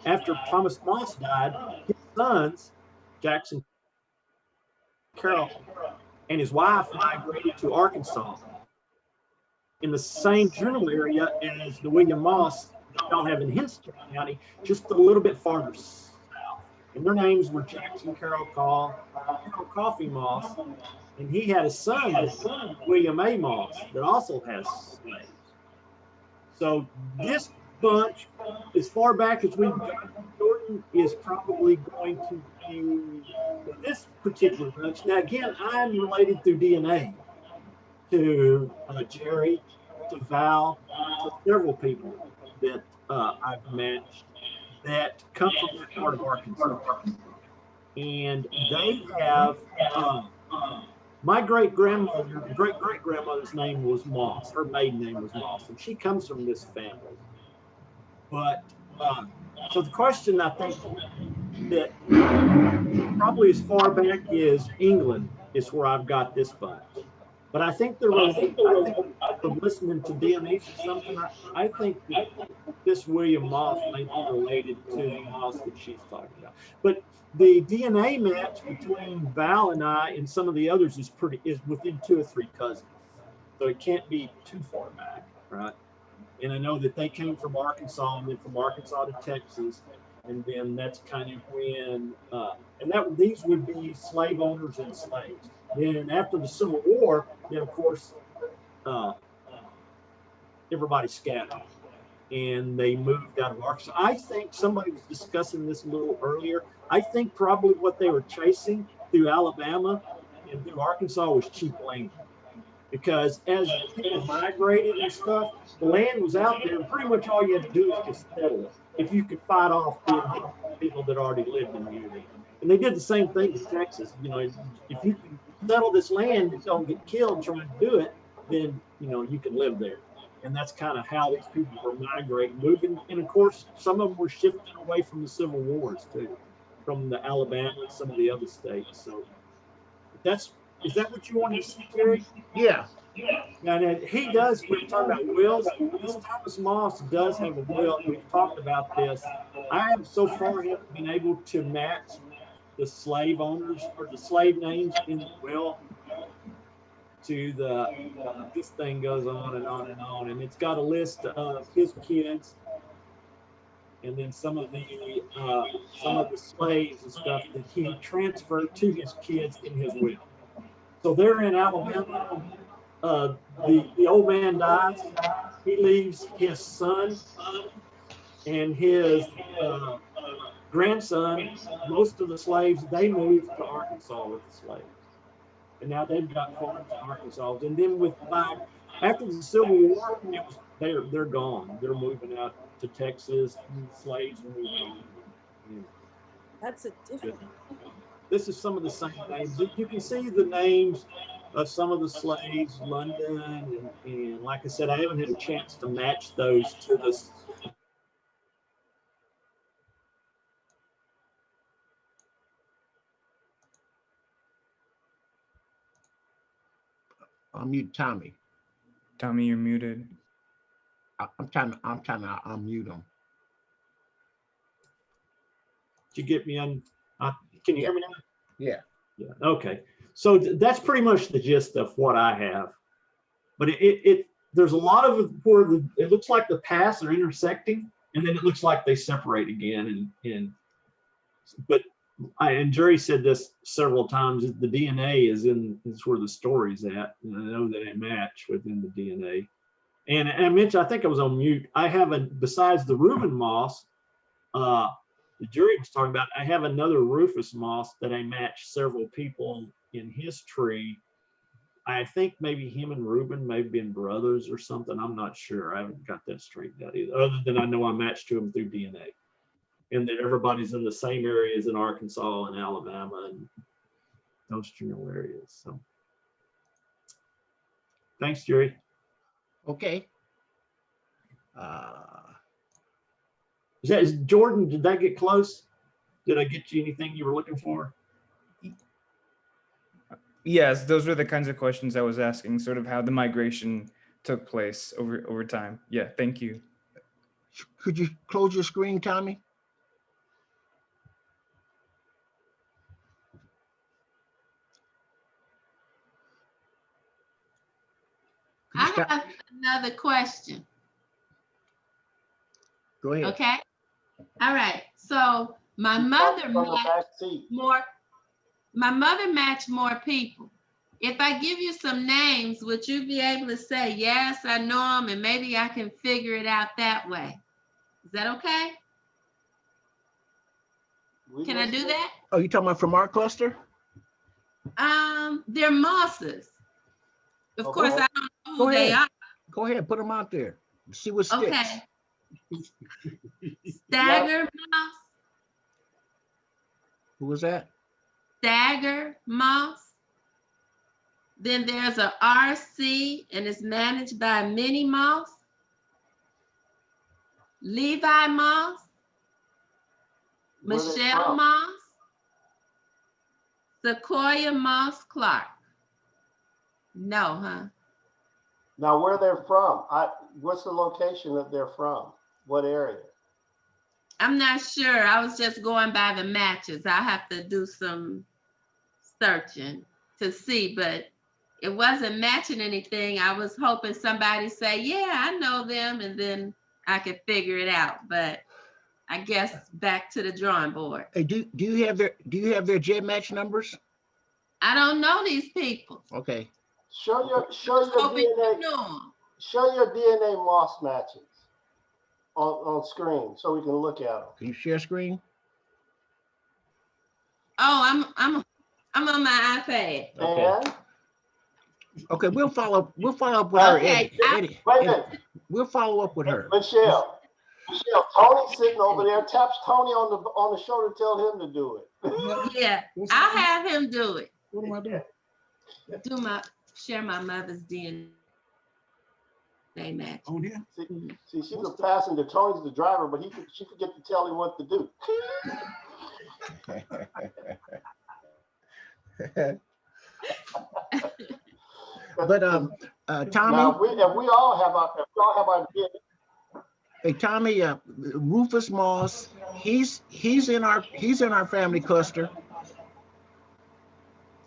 after Thomas Moss died. His sons, Jackson Carroll, and his wife migrated to Arkansas in the same general area as the William Moss that y'all have in Hinsdale County, just a little bit farther south. And their names were Jackson Carroll Coffee Moss, and he had a son, William A. Moss, that also has slaves. So this bunch, as far back as we've got, Jordan is probably going to be this particular bunch. Now, again, I'm related through DNA to Jerry, to Val, to several people that I've matched that come from that part of Arkansas. And they have, my great-great-grandmother's name was Moss. Her maiden name was Moss, and she comes from this family. But, so the question I think that probably as far back as England is where I've got this bunch. But I think they're related. I think from listening to DNA or something, I think that this William Moss may be related to the Moss that she's talking about. But the DNA match between Val and I and some of the others is within 2 or 3 cousins. So it can't be too far back, right? And I know that they came from Arkansas and then from Arkansas to Texas. And then that's kind of when, these would be slave owners and slaves. Then after the Civil War, then of course, everybody scattered and they moved out of Arkansas. I think somebody was discussing this a little earlier. I think probably what they were chasing through Alabama and through Arkansas was cheap land. Because as people migrated and stuff, the land was out there and pretty much all you had to do was just settle it. If you could fight off the people that already lived in the area. And they did the same thing in Texas. You know, if you can settle this land and don't get killed trying to do it, then, you know, you can live there. And that's kind of how these people were migrating, moving. And of course, some of them were shifting away from the Civil Wars too, from the Alabama and some of the other states. So is that what you wanted to see, Terry? Yeah. And he does, we're talking about wills. This Thomas Moss does have a will. We've talked about this. I have so far haven't been able to match the slave owners or the slave names in the will to this thing goes on and on and on. And it's got a list of his kids and then some of the slaves and stuff that he transferred to his kids in his will. So they're in Alabama. The old man dies. He leaves his son and his grandson. Most of the slaves, they moved to Arkansas with the slaves. And now they've got farms in Arkansas. And then after the Civil War, they're gone. They're moving out to Texas, and the slaves are moving on. Yeah. That's a different. This is some of the same names. You can see the names of some of the slaves, London, and like I said, I haven't had a chance to match those to this. I'll mute Tommy. Tommy, you're muted. I'm trying to unmute him. Did you get me on? Can you hear me now? Yeah. Yeah. Okay. So that's pretty much the gist of what I have. But there's a lot of where it looks like the paths are intersecting, and then it looks like they separate again. And Jerry said this several times. The DNA is where the story's at, and I know that they match within the DNA. And I mentioned, I think I was on mute. I have besides the Reuben Moss, the Jerry was talking about, I have another Rufus Moss that I matched several people in his tree. I think maybe him and Reuben may have been brothers or something. I'm not sure. I haven't got that straightened out either, other than I know I matched to him through DNA. And that everybody's in the same areas in Arkansas and Alabama and those general areas. So thanks, Jerry. Okay. Is Jordan, did that get close? Did I get you anything you were looking for? Yes, those were the kinds of questions I was asking, sort of how the migration took place over time. Yeah, thank you. Could you close your screen, Tommy? I have another question. Go ahead. Okay. All right. So my mother matched more people. If I give you some names, would you be able to say, yes, I know them, and maybe I can figure it out that way? Is that okay? Can I do that? Oh, you talking about from our cluster? They're mosses. Of course, I don't know who they are. Go ahead, put them out there. See what sticks. Okay. Stagger moss. Who was that? Stagger moss. Then there's a RC, and it's managed by Minnie Moss. Levi Moss. Michelle Moss. Sequoia Moss Clark. No, huh? Now, where they're from? What's the location that they're from? What area? I'm not sure. I was just going by the matches. I have to do some searching to see, but it wasn't matching anything. I was hoping somebody say, yeah, I know them, and then I could figure it out. But I guess back to the drawing board. Hey, do you have their J match numbers? I don't know these people. Okay. Show your DNA. Show your DNA moss matches on screen so we can look at them. Can you share screen? Oh, I'm on my iPad. Okay. Okay, we'll follow up with her. Eddie, we'll follow up with her. Michelle, Tony's sitting over there. Taps Tony on the shoulder, tell him to do it. Yeah, I'll have him do it. What am I doing? Share my mother's DNA match. Oh, yeah. See, she's a passenger. Tony's the driver, but she forget to tell him what to do. But Tommy, now, we all have our DNA. Hey Tommy, Rufus Moss, he's in our family cluster.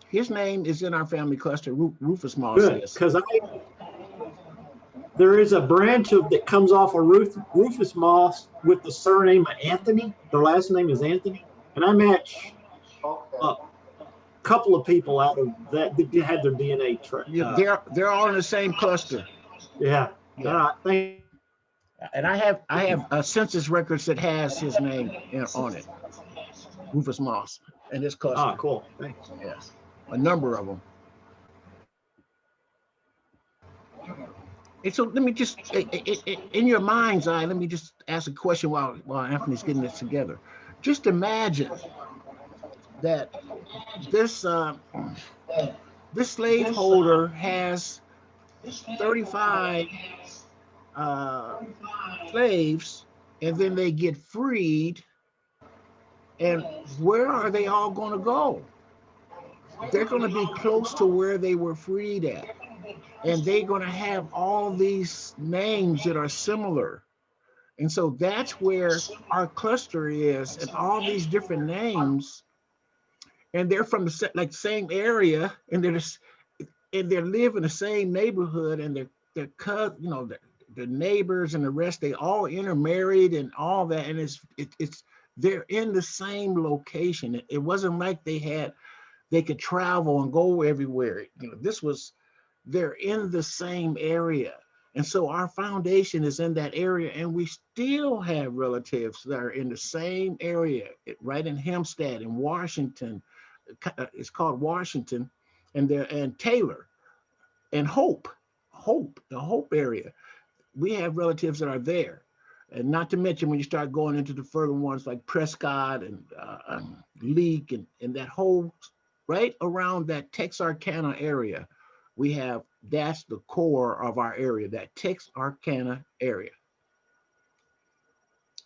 His name is in our family cluster. Rufus Moss. Good, because there is a branch that comes off of Rufus Moss with the surname of Anthony. Their last name is Anthony, and I match a couple of people out of that had their DNA. They're all in the same cluster. Yeah. And I have census records that has his name on it, Rufus Moss, and his cluster. Ah, cool. Thanks. Yes, a number of them. And so let me just, in your mind's eye, let me just ask a question while Anthony's getting this together. Just imagine that this slaveholder has 35 slaves, and then they get freed, and where are they all going to go? They're going to be close to where they were freed at, and they're going to have all these names that are similar. And so that's where our cluster is, and all these different names, and they're from the same area, and they live in the same neighborhood, and they're the neighbors and the rest, they all intermarried and all that, and they're in the same location. It wasn't like they could travel and go everywhere. They're in the same area. And so our foundation is in that area, and we still have relatives that are in the same area, right in Hempstead, in Washington. It's called Washington, and Taylor, and Hope, the Hope area. We have relatives that are there. And not to mention when you start going into the further ones like Prescott and Leake and that whole, right around that Texarkana area, that's the core of our area, that Texarkana area.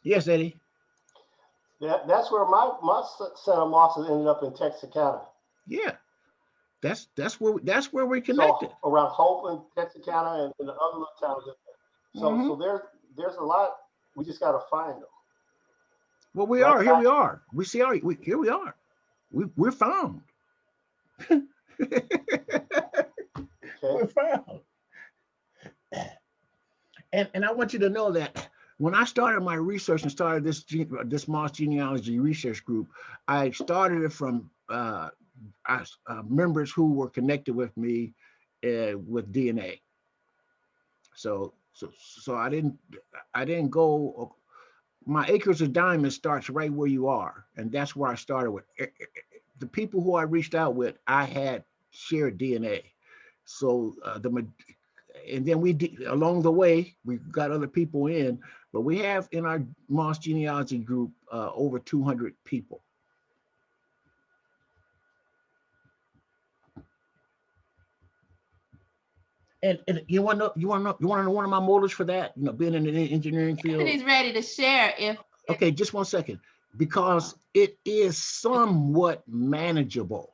Yes, Eddie. That's where my set of mosses ended up in Texarkana. Yeah, that's where we connected. So around Hope and Texarkana and the other little towns. So there's a lot. We just got to find them. Well, we are here. We are. We see our. Here we are. We're found. We're found. And I want you to know that when I started my research and started this Moss genealogy research group, I started it from members who were connected with me with DNA. So I didn't go. My acres of diamonds starts right where you are, and that's where I started with. The people who I reached out with, I had shared DNA. So and then along the way, we got other people in, but we have in our Moss genealogy group over 200 people. And you want to know one of my motives for that? Being in the engineering field. He's ready to share. Okay, just 1 second, because it is somewhat manageable.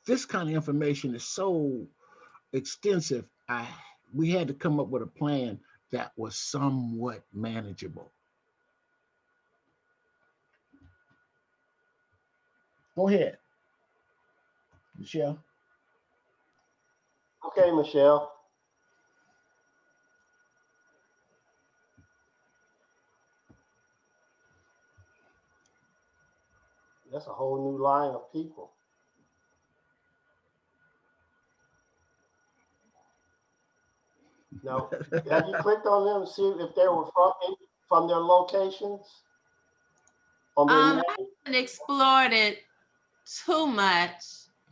This kind of information is so extensive. We had to come up with a plan that was somewhat manageable. Go ahead, Michelle. Okay, Michelle. That's a whole new line of people. Now, have you clicked on them to see if they were from their locations? I haven't explored it too much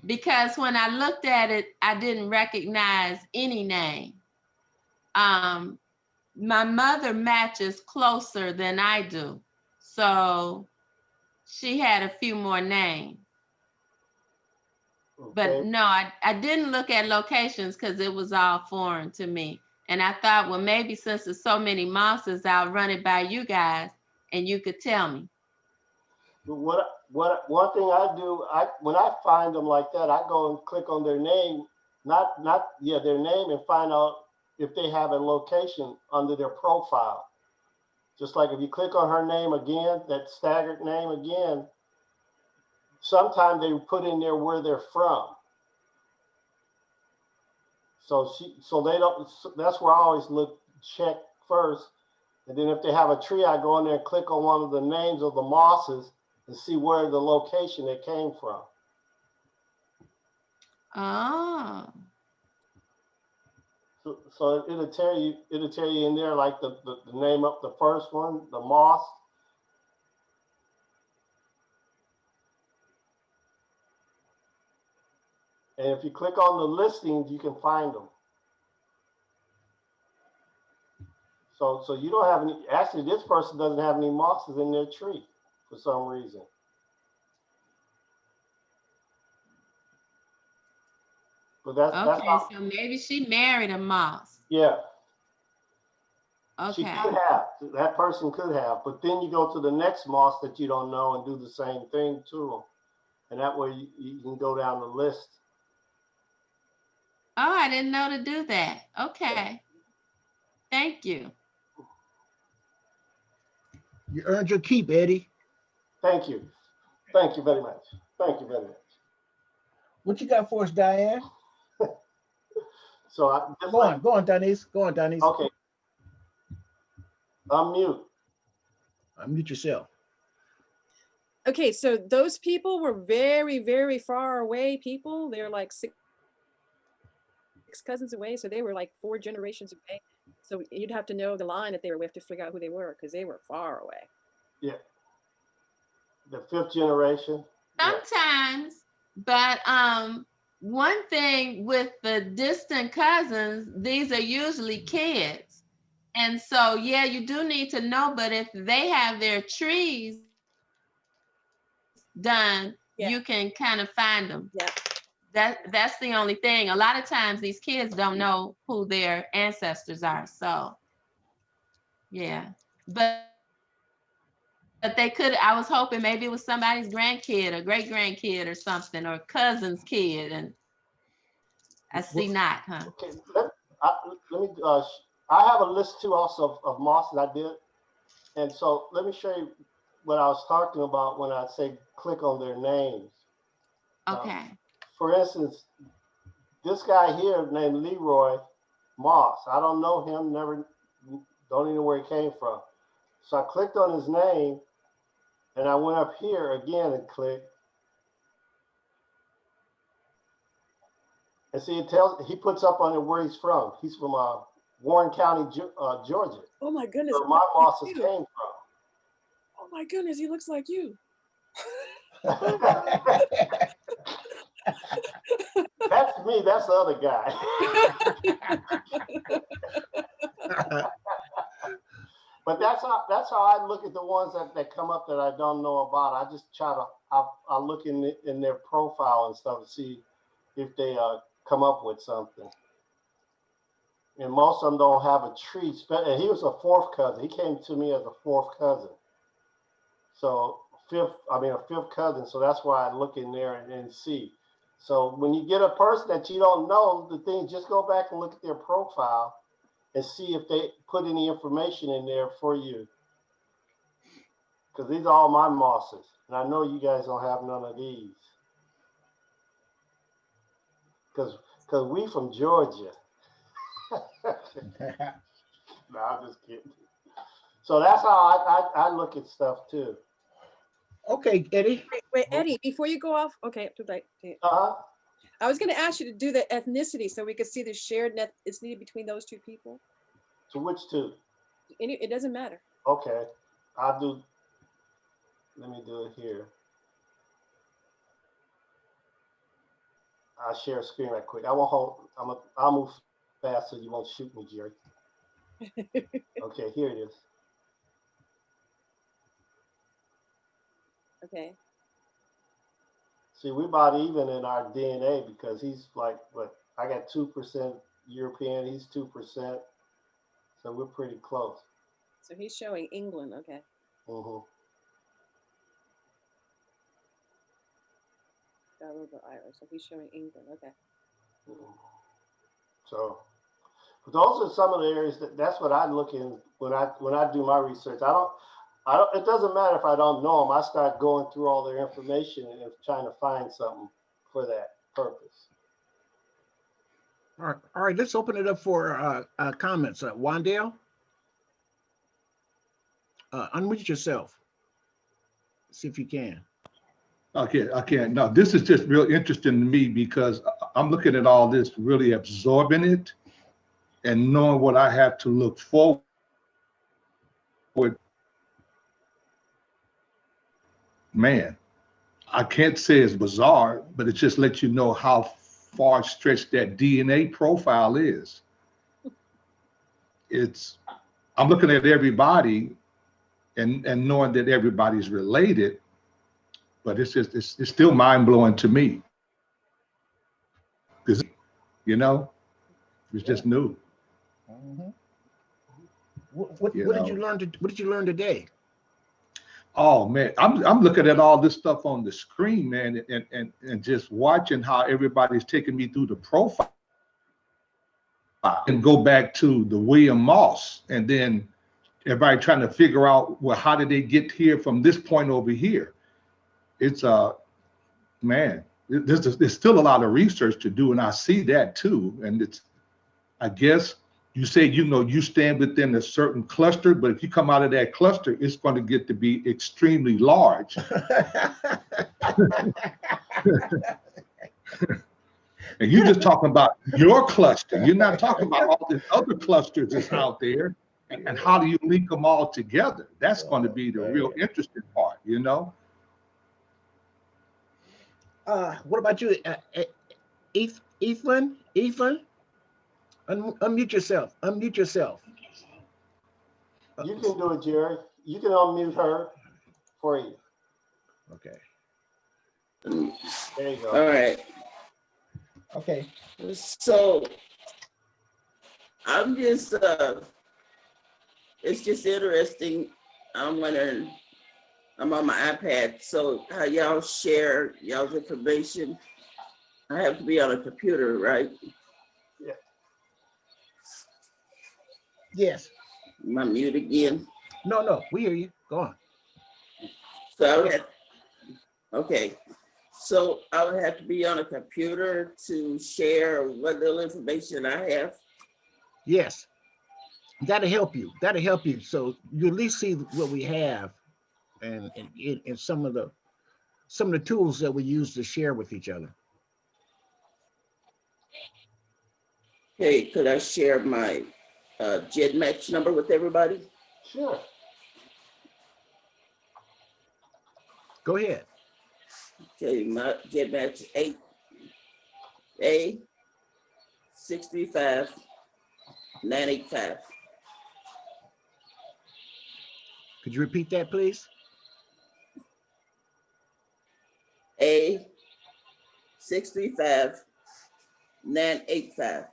because when I looked at it, I didn't recognize any name. My mother matches closer than I do, so she had a few more names. Okay. But no, I didn't look at locations because it was all foreign to me. And I thought, well, maybe since there's so many Mosses, I'll run it by you guys and you could tell me. One thing I do, when I find them like that, I go and click on their name, their name, and find out if they have a location under their profile. Just like if you click on her name again, that staggered name again, sometimes they put in there where they're from. So they don't. That's where I always check first, and then if they have a tree, I go in there and click on one of the names of the mosses and see where the location they came from. Oh. So it'll tell you in there like the name of the first one, the moss. And if you click on the listings, you can find them. So you don't have any, actually this person doesn't have any mosses in their tree for some reason. But that's how, so maybe she married a moss. Yeah. Okay. She could have, that person could have, but then you go to the next moss that you don't know and do the same thing to them. And that way you can go down the list. Oh, I didn't know to do that. Okay. Thank you. You earned your keep, Eddie. Thank you. Thank you very much. Thank you very much. What you got for us, Diane? So go on, Denise. Go on, Denise. Okay. Unmute. Unmute yourself. Okay, so those people were very, very far away people. They're like six cousins away, so they were like 4 generations away. So you'd have to know the line that they were with to figure out who they were, because they were far away. Yeah. The 5th generation. Sometimes, but one thing with the distant cousins, these are usually kids. And so, yeah, you do need to know, but if they have their trees done, you can kind of find them. Yeah. That's the only thing. A lot of times these kids don't know who their ancestors are. So, yeah. But but they could, I was hoping maybe it was somebody's grandkid or great grandkid or something, or cousin's kid, and I see not, huh? Okay, let me, I have a list too also of mosses I did. And so let me show you what I was talking about when I say click on their names. Okay. For instance, this guy here named Leroy Moss. I don't know him, don't even know where he came from. So I clicked on his name and I went up here again and clicked. And see, he puts up on it where he's from. He's from Warren County, Georgia. Oh my goodness. Where my mosses came from. Oh my goodness, he looks like you. That's me. That's the other guy. But that's how I look at the ones that come up that I don't know about. I just try to I look in their profile and stuff to see if they come up with something. And most of them don't have a tree. And he was a fourth cousin. He came to me as a fourth cousin. So a fifth cousin. So that's why I look in there and see. So when you get a person that you don't know, the thing, just go back and look at their profile and see if they put any information in there for you. Because these are all my mosses. And I know you guys don't have none of these. Because we from Georgia. No, I'm just kidding. So that's how I look at stuff too. Okay, Eddie. Wait, Eddie, before you go off, okay, I was going to ask you to do the ethnicity so we could see the shared ethnicity between those two people. To which two? It doesn't matter. Okay, let me do it here. I'll share a screen right quick. I won't hold, I'll move fast so you won't shoot me, Jerry. Okay, here it is. Okay. See, we're about even in our DNA because he's like, what, I got 2% European, he's 2%. So we're pretty close. So he's showing England, okay. Mm-hmm. Got a little bit Irish, so he's showing England, okay. So those are some of the areas that's what I look in when I do my research. It doesn't matter if I don't know them. I start going through all their information and trying to find something for that purpose. All right, let's open it up for comments. Wandale, unmute yourself. See if you can. Okay, I can't. No, this is just real interesting to me because I'm looking at all this, really absorbing it and knowing what I have to look forward. Man, I can't say it's bizarre, but it just lets you know how far stretched that DNA profile is. I'm looking at everybody and knowing that everybody's related, but it's still mind blowing to me. Because, it's just new. Mm-hmm. What did you learn? What did you learn today? Oh man, I'm looking at all this stuff on the screen, man, and just watching how everybody's taking me through the profile, and go back to the William Moss, and then everybody trying to figure out, well, how did they get here from this point over here? It's man, there's still a lot of research to do, and I see that too. And I guess you say, you stand within a certain cluster, but if you come out of that cluster, it's going to get to be extremely large. And you're just talking about your cluster. You're not talking about all the other clusters that's out there, and how do you link them all together? That's going to be the real interesting part, What about you, Ethan? Unmute yourself. Unmute yourself. You can do it, Jerry. You can unmute her for you. Okay. There you go. All right. Okay. So I'm just, it's just interesting. I'm wondering I'm on my iPad. So how y'all share y'all's information? I have to be on a computer, right? Yes. Am I mute again? No, we hear you. Go on. So I would have, okay. So I would have to be on a computer to share what little information I have. Yes. That'll help you. That'll help you. So you at least see what we have and some of the tools that we use to share with each other. Hey, could I share my GEDmatch number with everybody? Sure. Go ahead. Okay, my GEDmatch 8A 635 985. Could you repeat that, please? A 635 985.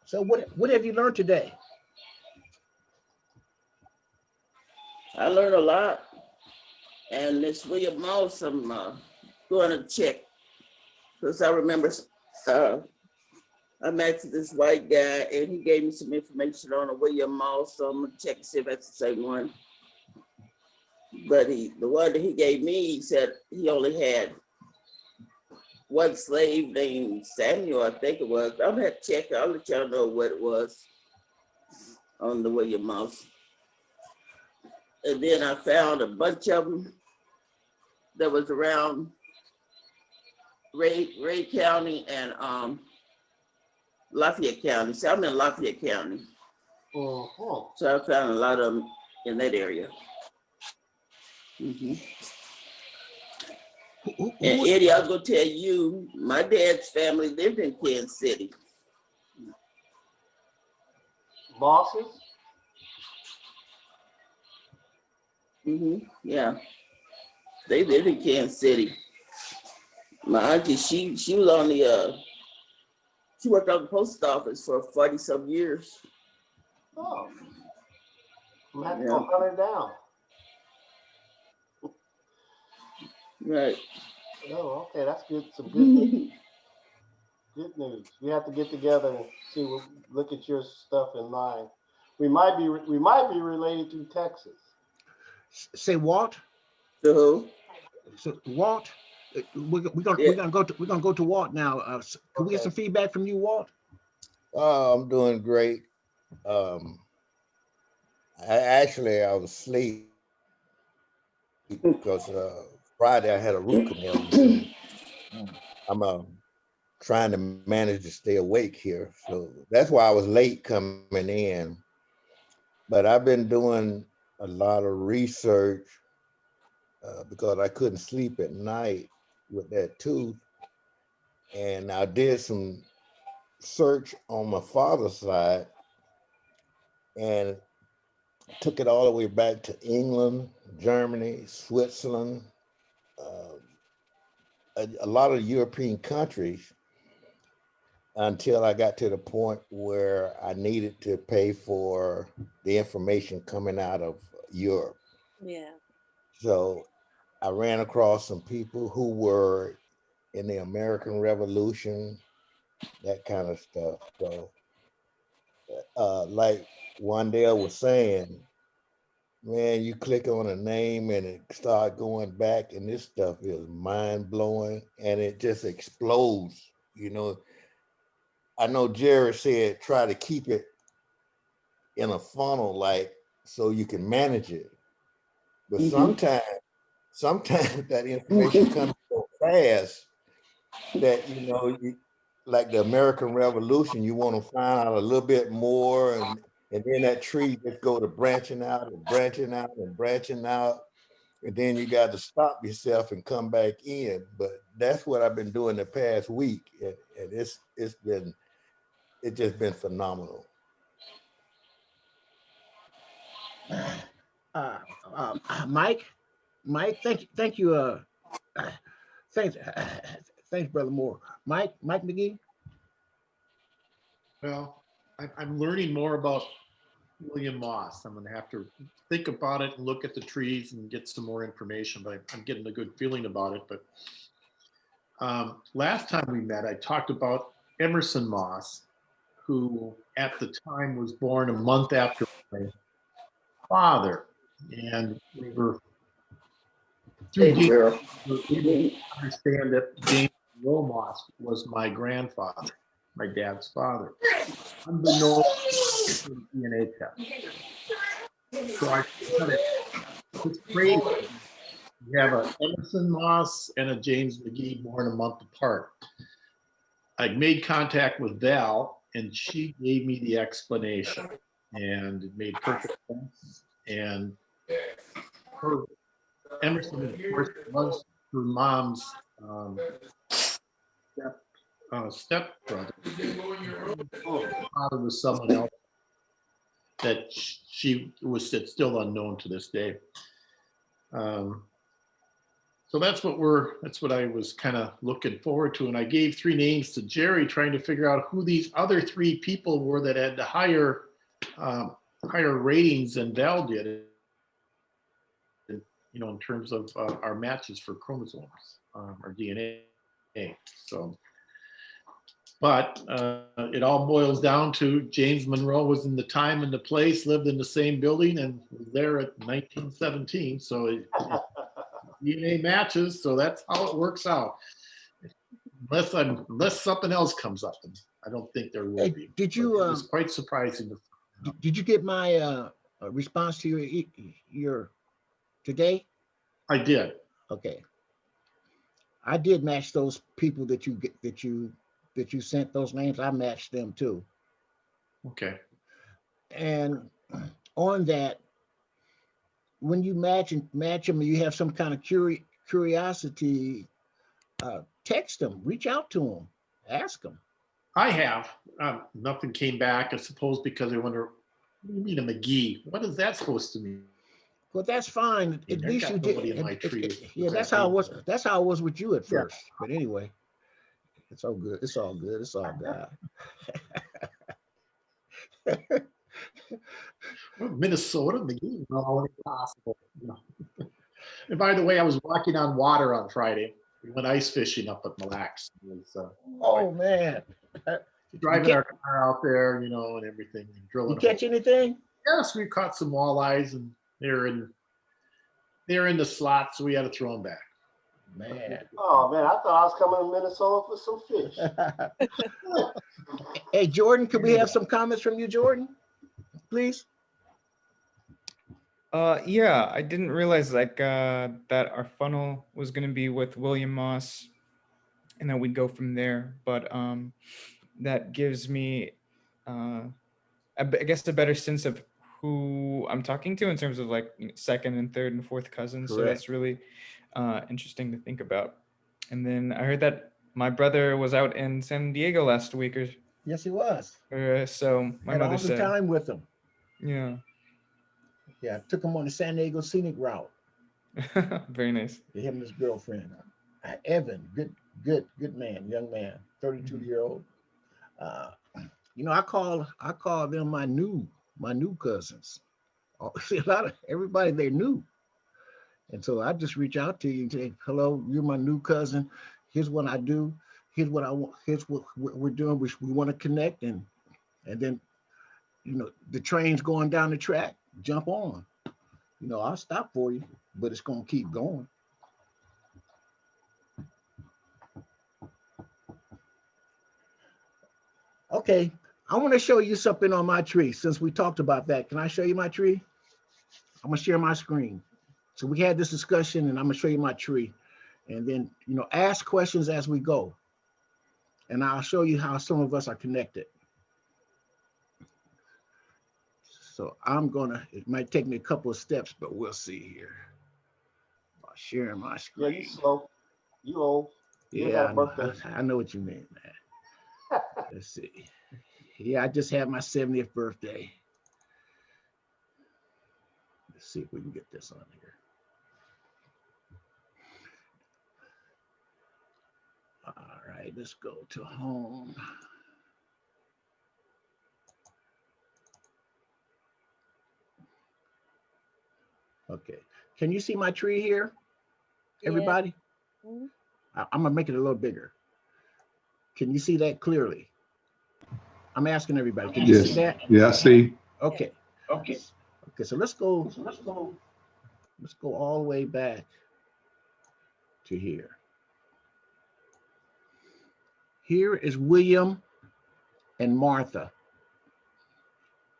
So what have you learned today? I learned a lot. And Miss William Moss, I'm going to check because I remember I met this white guy and he gave me some information on a William Moss. So I'm going to check to see if that's the same one. But the one that he gave me, he said he only had one slave named Samuel, I think it was. I'm going to have to check. I'll let y'all know what it was on the William Moss. And then I found a bunch of them that was around Ray County and Lafayette County. So I'm in Lafayette County. So I found a lot of them in that area. Mm-hmm. And Eddie, I'll go tell you, my dad's family lived in Kansas City. Bosses? Mm-hmm. Yeah. They lived in Kansas City. My auntie, she was on the she worked on the post office for 40 some years. Oh. I'm having to go hunt her down. Right. Oh, okay, that's good. Some good news. Good news. We have to get together and see what, look at your stuff in mine. We might be related to Texas. Say Walt. To who? So Walt, we're gonna go to Walt now. Can we get some feedback from you, Walt? I'm doing great. I was asleep because Friday I had a root canal. So I'm trying to manage to stay awake here. So that's why I was late coming in. But I've been doing a lot of research because I couldn't sleep at night with that tooth. And I did some search on my father's side and took it all the way back to England, Germany, Switzerland, a lot of European countries until I got to the point where I needed to pay for the information coming out of Europe. Yeah. So I ran across some people who were in the American Revolution, that kind of stuff. So like Wandale was saying, man, you click on a name and it start going back, and this stuff is mind blowing, and it just explodes. You know, I know Jerry said try to keep it in a funnel, like so you can manage it, but sometimes that information comes so fast that like the American Revolution, you want to find out a little bit more, and then that tree just go to branching out and branching out and branching out, and then you got to stop yourself and come back in. But that's what I've been doing the past week, and it's just been phenomenal. Mike, thank you. Thanks, Brother Moore. Mike McGee. Well, I'm learning more about William Moss. I'm gonna have to think about it and look at the trees and get some more information, but I'm getting a good feeling about it. But last time we met, I talked about Emerson Moss, who at the time was born a month after my father. And we were Hey, through girl. we understand that James Monroe Moss was my grandfather, my dad's father, unbeknownst to the DNA test. So I thought it's crazy. We have a Emerson Moss and a James McGee born a month apart. I made contact with Val, and she gave me the explanation, and it made perfect sense. And her Emerson, of course, was her mom's stepbrother. Her father was someone else that she was still unknown to this day. So that's what I was kind of looking forward to. And I gave 3 names to Jerry, trying to figure out who these other 3 people were that had the higher ratings than Val did, in terms of our matches for chromosomes, our DNA. So, but it all boils down to James Monroe was in the time and the place, lived in the same building, and was there at 1917. So DNA matches, so that's how it works out. Unless something else comes up, and I don't think there will be. Did you? It was quite surprising. Did you get my response to your today? I did. Okay. I did match those people that you sent those names. I matched them too. Okay. And on that, when you match them, you have some kind of curiosity. Text them, reach out to them, ask them. I have. Nothing came back, I suppose, because I wonder, what do you mean a McGee? What is that supposed to mean? Well, that's fine. At least you did. Yeah, that's how it was. That's how it was with you at first. Yeah. But anyway, it's all good. It's all good. It's all good. Minnesota, McGee, no, impossible. No. And by the way, I was walking on water on Friday. We went ice fishing up at Mille Lacs. Oh man! Driving our car out there, and everything. And drilling. You catch anything? Yes, we caught some walleyes, and they're in the slots, so we had to throw them back. Man. Oh man, I thought I was coming to Minnesota for some fish. Hey Jordan, could we have some comments from you, Jordan? Please. Yeah, I didn't realize that our funnel was going to be with William Moss, and then we'd go from there. But that gives me, I guess, a better sense of who I'm talking to in terms of like second and third and fourth cousins. Correct. So that's really interesting to think about. And then I heard that my brother was out in San Diego last week. Yes, he was. So my mother said. Had all the time with him. Yeah. Yeah, I took him on the San Diego scenic route. Very nice. Him and his girlfriend, Evan, good man, young man, 32-year-old. I call them my new cousins. See, a lot of everybody they knew, and so I just reach out to you and say, "Hello, you're my new cousin. Here's what I do. Here's what I want. Here's what we're doing. We want to connect, and then, the train's going down the track. Jump on. I'll stop for you, but it's gonna keep going." Okay, I want to show you something on my tree. Since we talked about that, can I show you my tree? I'm gonna share my screen. So we had this discussion, and I'm gonna show you my tree, and then ask questions as we go, and I'll show you how some of us are connected. So it might take me a couple of steps, but we'll see here. I'll share my screen. Yeah, you slow. You old. Yeah, I know what you mean, man. Let's see. Yeah, I just had my 70th birthday. Let's see if we can get this on here. All right, let's go to home. Okay. Can you see my tree here, Yeah. everybody? Mhm. I'm gonna make it a little bigger. Can you see that clearly? I'm asking everybody, can you see Yes. that? Yeah, I see. Okay. Okay. Okay, so let's go all the way back to here. Here is William and Martha.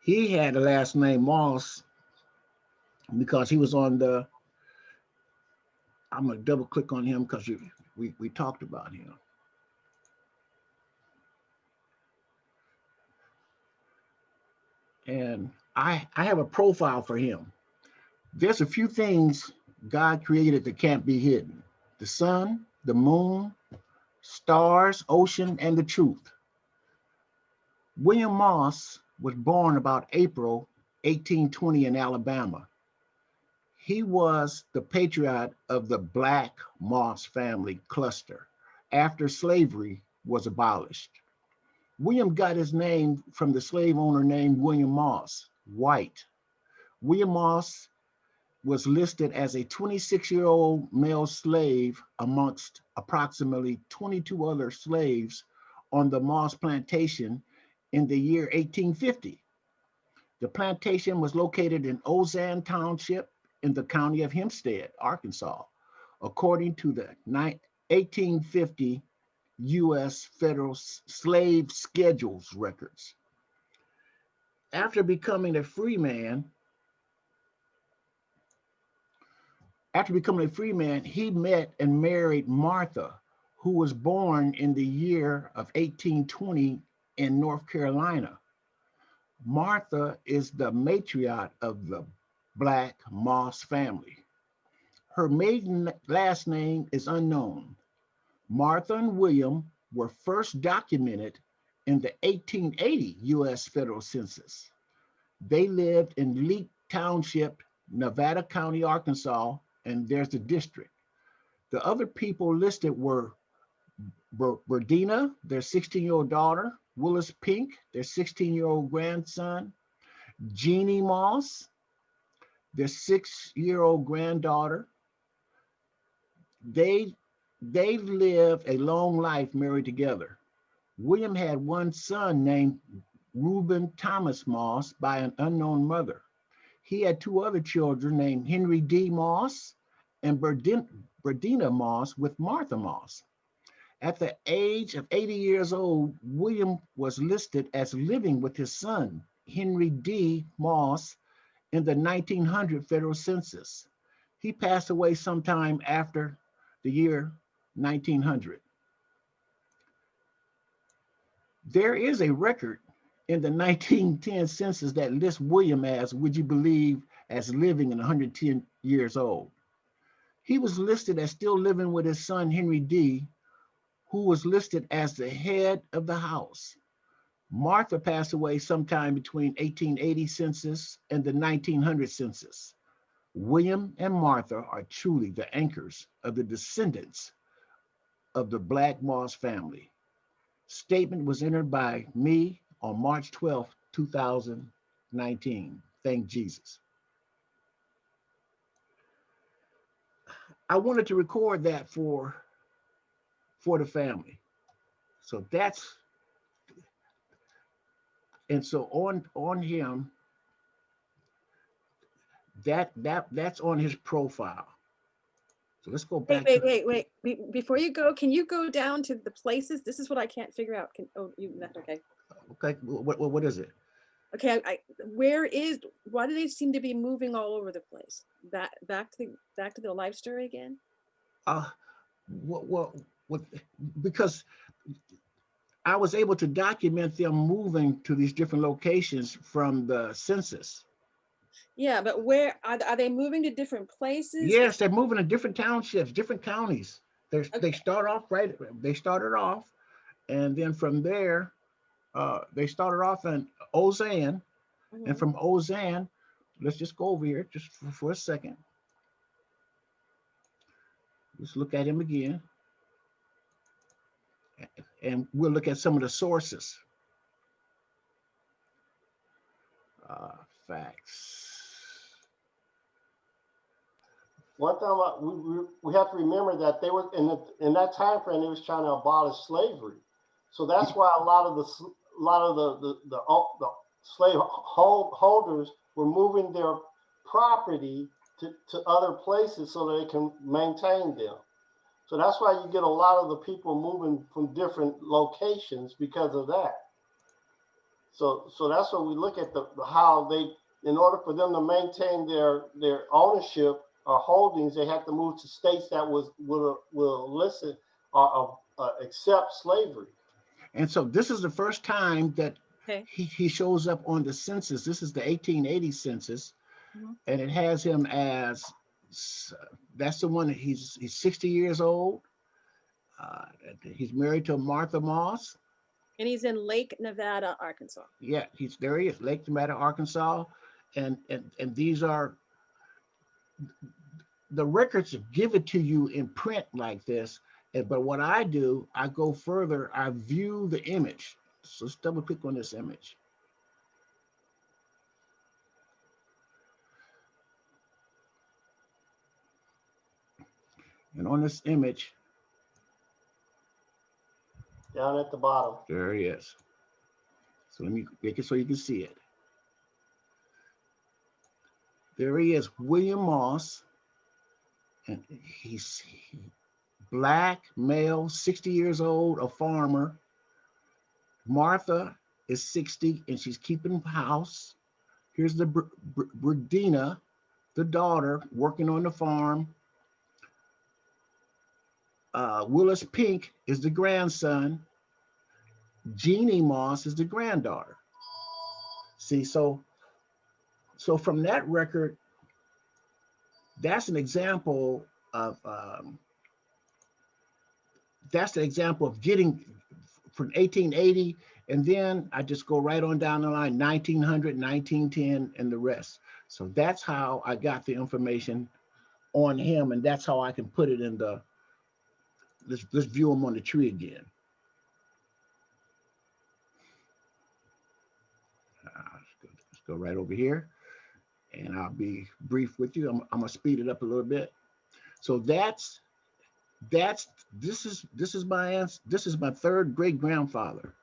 He had the last name Moss because he was on the, I'm gonna double click on him because we talked about him. And I have a profile for him. There's a few things God created that can't be hidden: the sun, the moon, stars, ocean, and the truth. William Moss was born about April 1820 in Alabama. He was the patriarch of the Black Moss family cluster after slavery was abolished. William got his name from the slave owner named William Moss, white. William Moss was listed as a 26-year-old male slave amongst approximately 22 other slaves on the Moss plantation in the year 1850. The plantation was located in Ozan Township in the county of Hempstead, Arkansas, according to the 1850 U.S. Federal Slave Schedules records. After becoming a free man, he met and married Martha, who was born in the year of 1820 in North Carolina. Martha is the matriarch of the Black Moss family. Her maiden last name is unknown. Martha and William were first documented in the 1880 U.S. federal census. They lived in Leake Township, Nevada County, Arkansas, and there's the district. The other people listed were Berdina, their 16-year-old daughter, Willis Pink, their 16-year-old grandson, Jeannie Moss, their 6-year-old granddaughter. They lived a long life married together. William had one son named Reuben Thomas Moss by an unknown mother. He had two other children named Henry D. Moss and Berdina Moss with Martha Moss. At the age of 80 years old, William was listed as living with his son, Henry D. Moss, in the 1900 federal census. He passed away sometime after the year 1900. There is a record in the 1910 census that lists William as, would you believe, as living and 110 years old. He was listed as still living with his son, Henry D., who was listed as the head of the house. Martha passed away sometime between 1880 census and the 1900 census. William and Martha are truly the anchors of the descendants of the Black Moss family. Statement was entered by me on March 12, 2019. Thank Jesus. I wanted to record that for the family. So that's, and so on him, that's on his profile. So let's go back. Wait. Before you go, can you go down to the places? This is what I can't figure out. Okay. Okay, what is it? Okay, why do they seem to be moving all over the place? Back to the life story again? Because I was able to document them moving to these different locations from the census. Yeah, but where are they moving to different places? Yes, they're moving to different townships, different counties. They start off right. They started off, and then from there, they started off in Ozan, and from Ozan, let's just go over here just for a second. Let's look at him again, and we'll look at some of the sources. Facts. one thing about, we have to remember that they were in that time frame, they was trying to abolish slavery. So that's why a lot of the slave holders were moving their property to other places so that they can maintain them. So that's why you get a lot of the people moving from different locations because of that. So that's what we look at how they, in order for them to maintain their ownership or holdings, they have to move to states that will listen or accept slavery. And so this is the first time that Okay. he shows up on the census. This is the 1880 census, Mhm. and it has him as, that's the one that he's 60 years old. He's married to Martha Moss. And he's in Lake Nevada, Arkansas. Yeah, there he is, Lake Nevada, Arkansas. And these are, the records give it to you in print like this. But what I do, I go further, I view the image. So let's double click on this image. And on this image, Down at the bottom. there he is. So let me make it so you can see it. There he is, William Moss. And he's black, male, 60 years old, a farmer. Martha is 60 and she's keeping house. Here's the Berdina, the daughter, working on the farm. Willis Pink is the grandson. Jeannie Moss is the granddaughter. See, so from that record, that's an example of getting from 1880, and then I just go right on down the line, 1900, 1910, and the rest. So that's how I got the information on him, and that's how I can put it in the, let's view him on the tree again. Let's go right over here, and I'll be brief with you. I'm gonna speed it up a little bit. So this is my third great grandfather.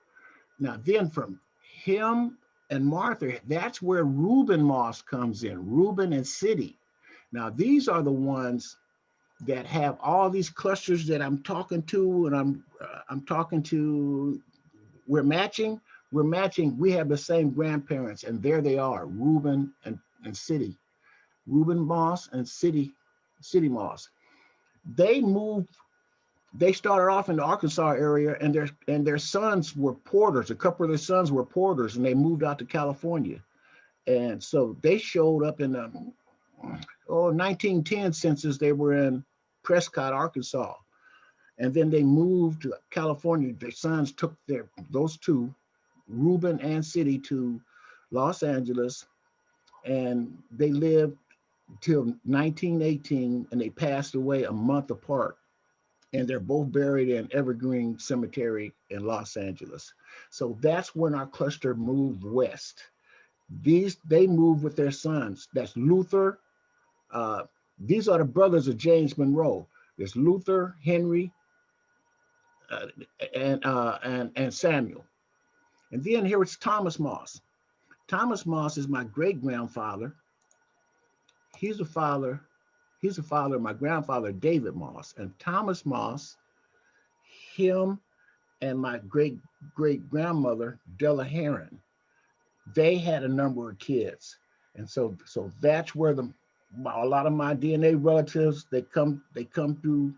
Now then, from him and Martha, that's where Reuben Moss comes in. Reuben and City. Now these are the ones that have all these clusters that I'm talking to, and I'm talking to. We're matching. We have the same grandparents, and there they are, Reuben and City. Reuben Moss and City Moss. They started off in the Arkansas area, and their sons were porters. A couple of their sons were porters, and they moved out to California. And so they showed up in the 1910 census. They were in Prescott, Arkansas. And then they moved to California. Their sons took those two, Reuben and City, to Los Angeles, and they lived till 1918, and they passed away a month apart. And they're both buried in Evergreen Cemetery in Los Angeles. So that's when our cluster moved west. They moved with their sons. That's Luther. These are the brothers of James Monroe. There's Luther, Henry, and Samuel. And then here it's Thomas Moss. Thomas Moss is my great grandfather. He's the father of my grandfather, David Moss. And Thomas Moss, him and my great grandmother, Della Heron, they had a number of kids. And so that's where a lot of my DNA relatives, they come through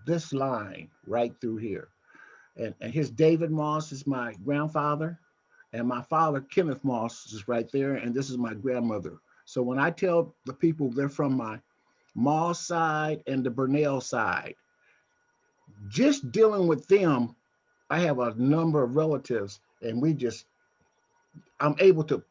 this line right through here. And here's David Moss is my grandfather, and my father, Kenneth Moss, is right there. And this is my grandmother. So when I tell the people they're from my Moss side and the Burnell side, just dealing with them, I have a number of relatives, and I'm able to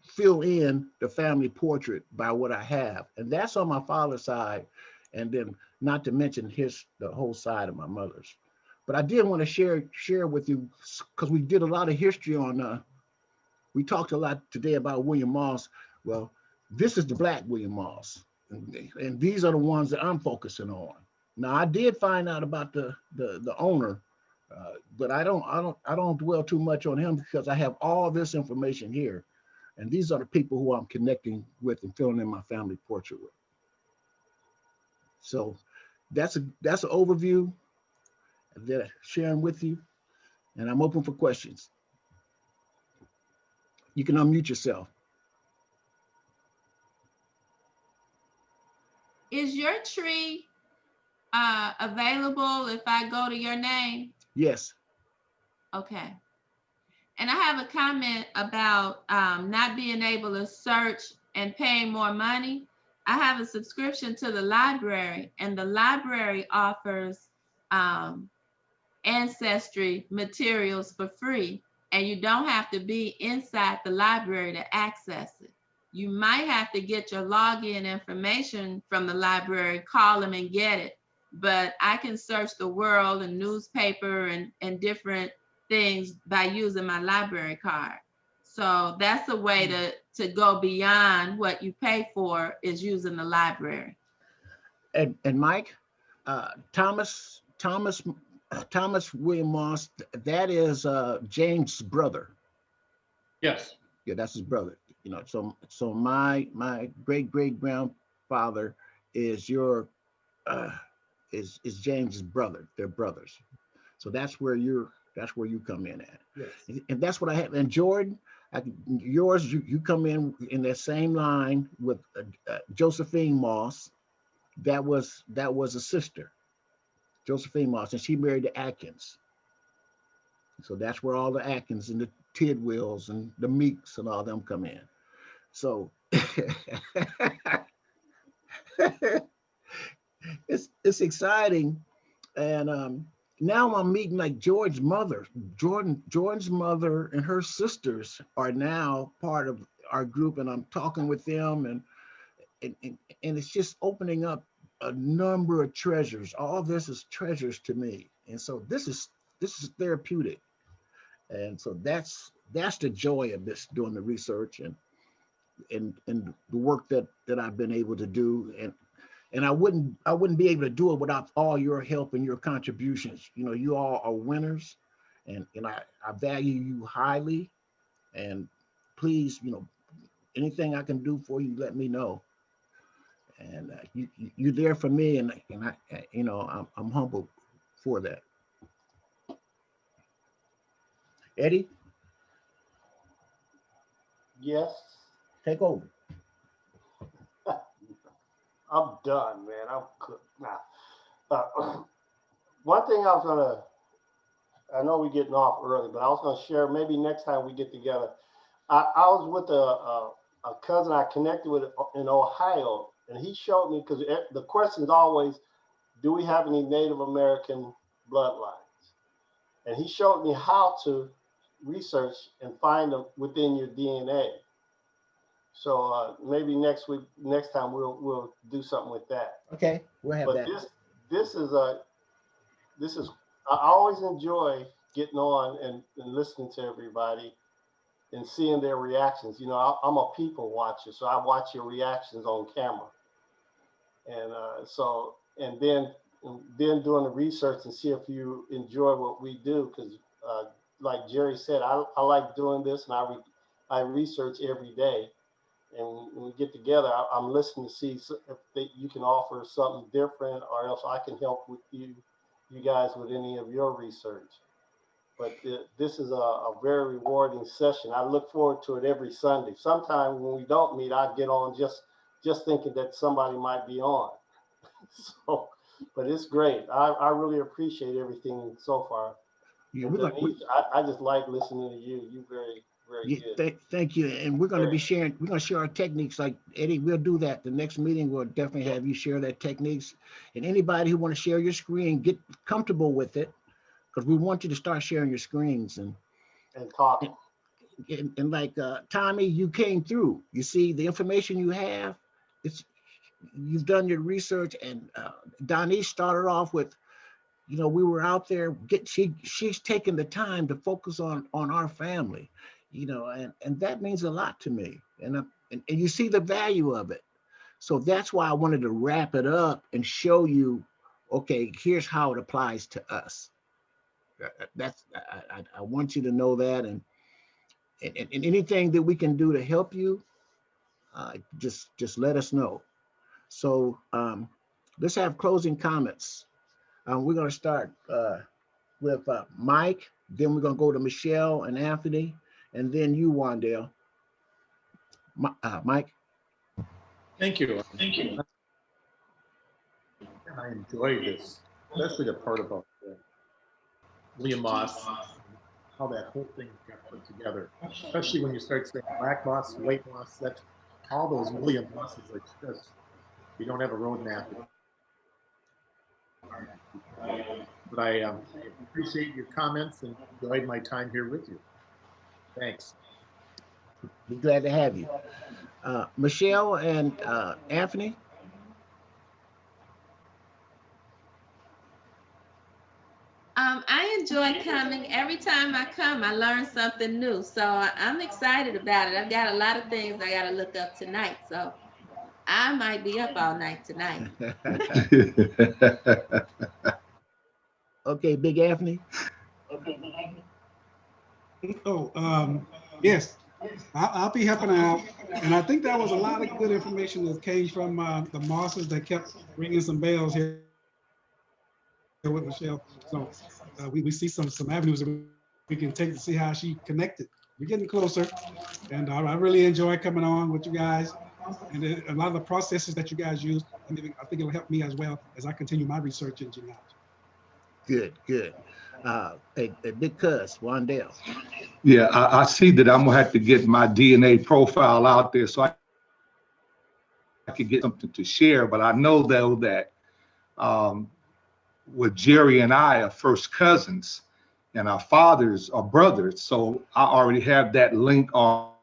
fill in the family portrait by what I have. And that's on my father's side. And then not to mention the whole side of my mother's. But I did want to share with you, because we did a lot of history we talked a lot today about William Moss. Well, this is the Black William Moss. and these are the ones that I'm focusing on. Now, I did find out about the owner, but I don't dwell too much on him because I have all this information here, and these are the people who I'm connecting with and filling in my family portrait with. So that's an overview that I'm sharing with you, and I'm open for questions. You can unmute yourself. Is your tree available if I go to your name? Yes. Okay. And I have a comment about not being able to search and paying more money. I have a subscription to the library, and the library offers ancestry materials for free, and you don't have to be inside the library to access it. You might have to get your login information from the library, call them and get it. But I can search the world and newspaper and different things by using my library card. So that's a way to go beyond what you pay for, is using the library. And Mike, Thomas William Moss, that is James' brother. Yes. Yeah, that's his brother. You know, so my great grandfather is is James's brother. They're brothers. So that's where you come in at. Yes. And that's what I have. And Jordan, you come in that same line with Josephine Moss. That was a sister, Josephine Moss, and she married to Atkins. So that's where all the Atkins and the Tidwells and the Meeks and all them come in. So it's exciting, and now I'm meeting like Jordan's mother and her sisters are now part of our group, and I'm talking with them, and it's just opening up a number of treasures. All this is treasures to me, and so this is therapeutic, and so that's the joy of this, doing the research and the work that I've been able to do, and I wouldn't be able to do it without all your help and your contributions. You know, you all are winners, and I value you highly, and please, you know, anything I can do for you, let me know. And you're there for me, and I, you know, I'm humbled for that. Eddie? Yes. Take over. I'm done, man. I'm cooked now. One thing I know we're getting off early, but I was gonna share, maybe next time we get together. I was with a cousin I connected with in Ohio, and he showed me, because the question is always, do we have any Native American bloodlines? And he showed me how to research and find them within your DNA. So maybe next time we'll do something with that. Okay, we'll have that. This is I always enjoy getting on and listening to everybody and seeing their reactions. You know, I'm a people watcher, so I watch your reactions on camera, and then doing the research and see if you enjoy what we do, because like Jerry said, I like doing this, and I research every day. And when we get together, I'm listening to see if you can offer something different, or else I can help with you guys with any of your research. But this is a very rewarding session. I look forward to it every Sunday. Sometimes when we don't meet, I get on just thinking that somebody might be on. So, but it's great. I really appreciate everything so far. Yeah, I just like listening to you. You very good. Thank you. And we're going to be sharing, we're going to share our techniques. Like Eddie, we'll do that. The next meeting, we'll definitely have you share that techniques. And anybody who want to share your screen, get comfortable with it, because we want you to start sharing your screens and talking. And like Tommy, you came through. You see the information you have, you've done your research, and Donnie started off with, you know, we were out there, she's taken the time to focus on our family, you know, and that means a lot to me. And you see the value of it. So that's why I wanted to wrap it up and show you, okay, here's how it applies to us. That's I want you to know that, and anything that we can do to help you, just let us know. So let's have closing comments. We're going to start with Mike, then we're going to go to Michelle and Anthony, and then you, Wandale. Mike. Thank you. Thank you. I enjoyed this, especially the part about William Moss, how that whole thing got put together. Especially when you start saying black moss, white moss, that's all those William Mosses are just, you don't have a roadmap. But I appreciate your comments and enjoyed my time here with you. Thanks. Be glad to have you. Michelle and Anthony. I enjoy coming. Every time I come, I learn something new. So I'm excited about it. I've got a lot of things I got to look up tonight. So I might be up all night tonight. Okay, Big Anthony. Oh, yes, I'll be helping out. And I think that was a lot of good information that came from the Mosses that kept ringing some bells here with Michelle. So we see some avenues that we can take to see how she connected. We're getting closer. And I really enjoy coming on with you guys. And a lot of the processes that you guys use, I think it'll help me as well as I continue my research in genealogy. Good, good. A big cuss, Wandale. Yeah, I see that I'm gonna have to get my DNA profile out there so I could get something to share. But I know though that with Jerry and I are first cousins, and our fathers are brothers, so I already have that link already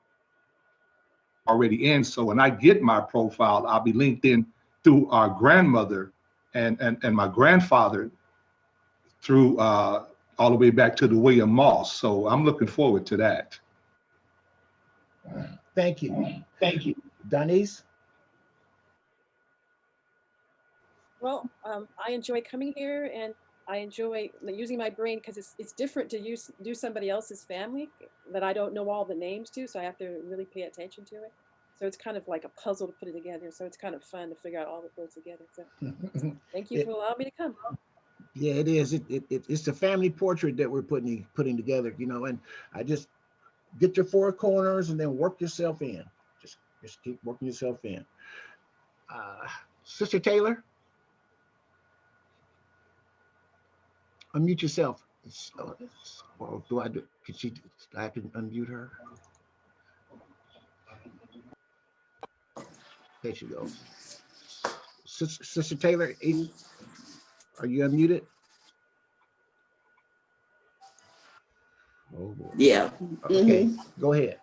in. So when I get my profile, I'll be linked in through our grandmother and my grandfather through all the way back to the William Moss. So I'm looking forward to that. Thank you. Thank you. Denise? Well, I enjoy coming here, and I enjoy using my brain because it's different to do somebody else's family that I don't know all the names to, so I have to really pay attention to it. So it's kind of like a puzzle to put it together. So it's kind of fun to figure out all that goes together. So thank you for allowing me to come. Yeah, it is. It's a family portrait that we're putting together, you know, and I just get your four corners and then work yourself in. Just keep working yourself in. Sister Taylor, unmute yourself. Or do I do? I can unmute her. There she goes. Sister Taylor, are you unmuted? Oh boy. Yeah. Okay, go ahead.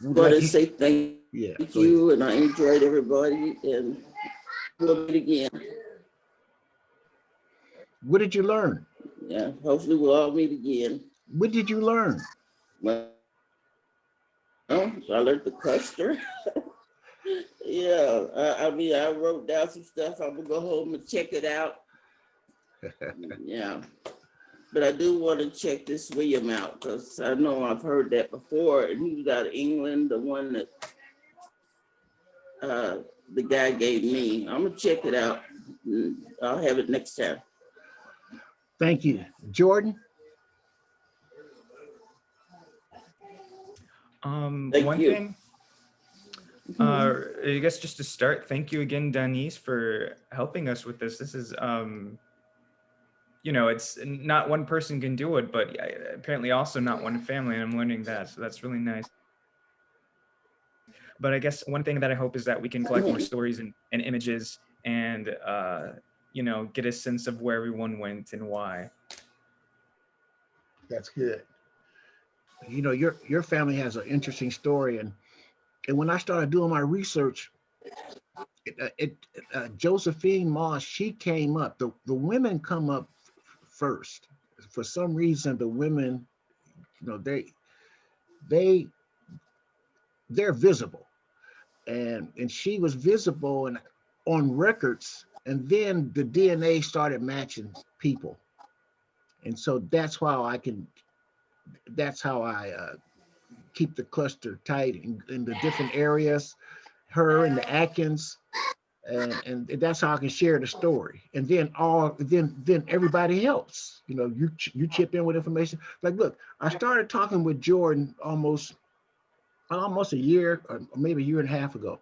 Want to say thank you, and I enjoyed everybody, and we'll meet again. What did you learn? Yeah, hopefully we'll all meet again. What did you learn? Well, I learned the cluster. Yeah, I mean, I wrote down some stuff. I'm gonna go home and check it out. Yeah, but I do want to check this William out because I know I've heard that before, and he was out of England, the one that the guy gave me. I'm gonna check it out. I'll have it next time. Thank you. Jordan? One thing, I guess just to start, thank you again, Denise, for helping us with this. This is, you know, it's not one person can do it, but apparently also not one family, and I'm learning that, so that's really nice. But I guess one thing that I hope is that we can collect more stories and images and, you know, get a sense of where everyone went and why. That's good. You know, your family has an interesting story, and when I started doing my research, Josephine Moss, she came up. The women come up first. For some reason, the women, you know, they're visible. And she was visible and on records, and then the DNA started matching people. And so that's how I keep the cluster tight in the different areas, her and the Atkins, and that's how I can share the story. And then everybody else, you chip in with information. Like, look, I started talking with Jordan almost a year or maybe a year and a half ago.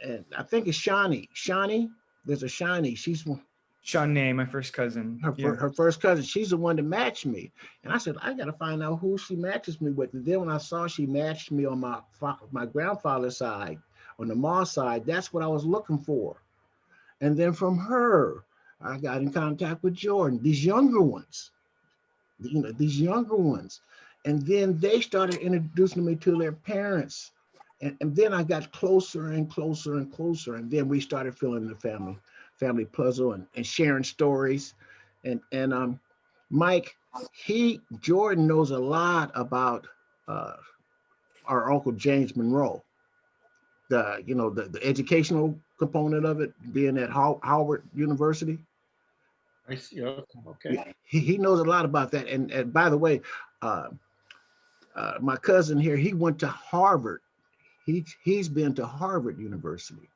And I think it's Shawnee. There's a Shawnee. She's Shawnee, my first cousin. her first cousin. She's the one that matched me. And I said, I got to find out who she matches me with. And then when I saw she matched me on my grandfather's side, on the Moss side, that's what I was looking for. And then from her, I got in contact with Jordan, these younger ones. And then they started introducing me to their parents. And then I got closer and closer and closer. And then we started filling the family puzzle and sharing stories. And Mike, Jordan knows a lot about our Uncle James Monroe. The educational component of it, being at Howard University. I see. Okay. He knows a lot about that. And by the way, my cousin here, he went to Harvard. He's been to Harvard University,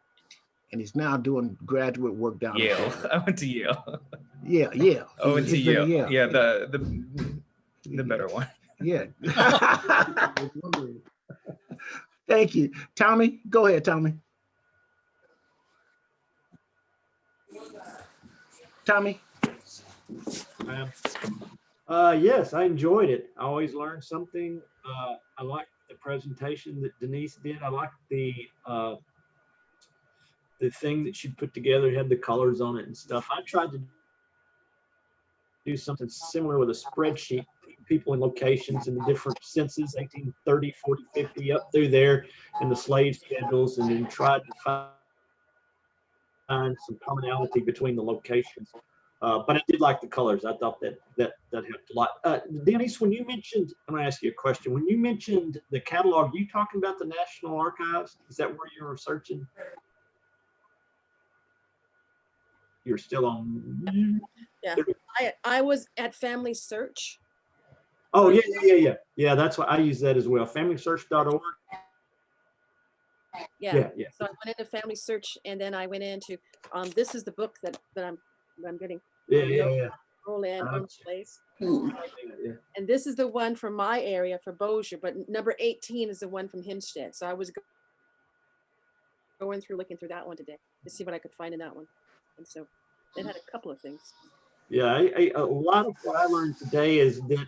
and he's now doing graduate work down Yale. in Florida. I went to Yale. Yeah. I went to Yale. Yeah, the better one. Yeah. Thank you. Tommy, go ahead, Tommy. Tommy? Yes, I enjoyed it. I always learned something. I liked the presentation that Denise did. I liked the thing that she put together. It had the colors on it and stuff. I tried to do something similar with a spreadsheet, people and locations in the different census, 1830, 40, 50, up through there, and the slave schedules, and then tried to find some commonality between the locations. But I did like the colors. I thought that helped a lot. Denise, when you mentioned, I'm going to ask you a question. When you mentioned the catalog, you talking about the National Archives? Is that where you were searching? You're still on. Yeah, I was at Family Search. Oh, yeah. Yeah, that's why I use that as well. FamilySearch.org. Yeah. So I went into Family Search, and then I went into this is the book that I'm getting. Yeah. Roll in on place. And this is the one from my area for Bossier, but number 18 is the one from Hempstead. So I was looking through that one today to see what I could find in that one. And so it had a couple of things. Yeah, a lot of what I learned today is that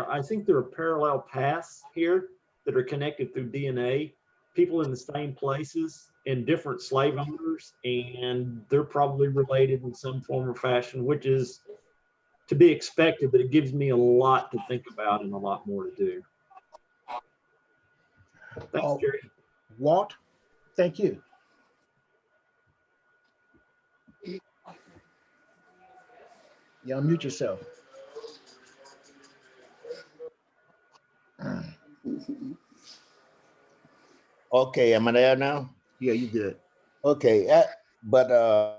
I think there are parallel paths here that are connected through DNA, people in the same places and different slave owners, and they're probably related in some form or fashion, which is to be expected, but it gives me a lot to think about and a lot more to do. Thanks, Jerry. Walt, thank you. Yeah, unmute yourself. Okay, am I there now? Yeah, you good. Okay, but I've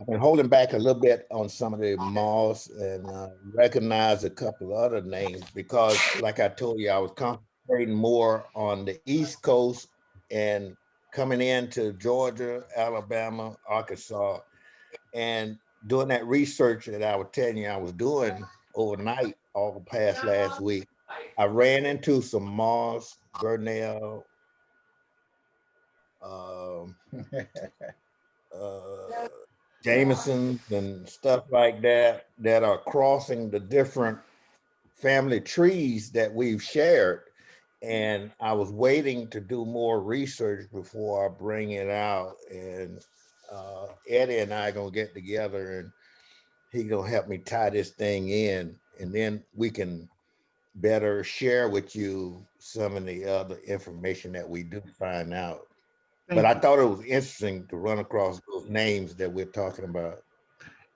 been holding back a little bit on some of the malls and recognize a couple of other names because, like I told you, I was concentrating more on the East Coast and coming into Georgia, Alabama, Arkansas, and doing that research that I was telling you I was doing overnight all past last week. I ran into some Moss, Burnell, Jameson and stuff like that are crossing the different family trees that we've shared. And I was waiting to do more research before I bring it out. And Eddie and I are gonna get together and he's gonna help me tie this thing in, and then we can better share with you some of the other information that we do find out. But I thought it was interesting to run across those names that we're talking about.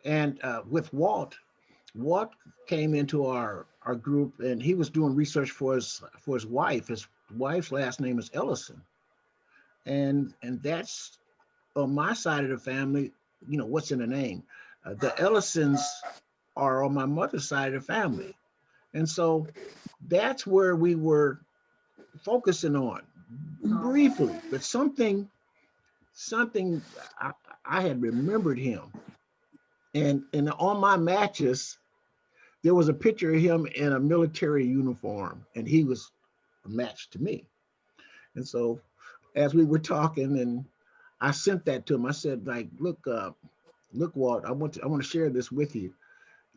And with Walt, Walt came into our group, and he was doing research for his wife. His wife's last name is Ellison, and that's on my side of the family. You know what's in the name. The Ellisons are on my mother's side of the family, and so that's where we were focusing on briefly. But something I, I had remembered him, and on my matches there was a picture of him in a military uniform, and he was a match to me. And so as we were talking, and I sent that to him, I said, like, look, Walt, I want to share this with you.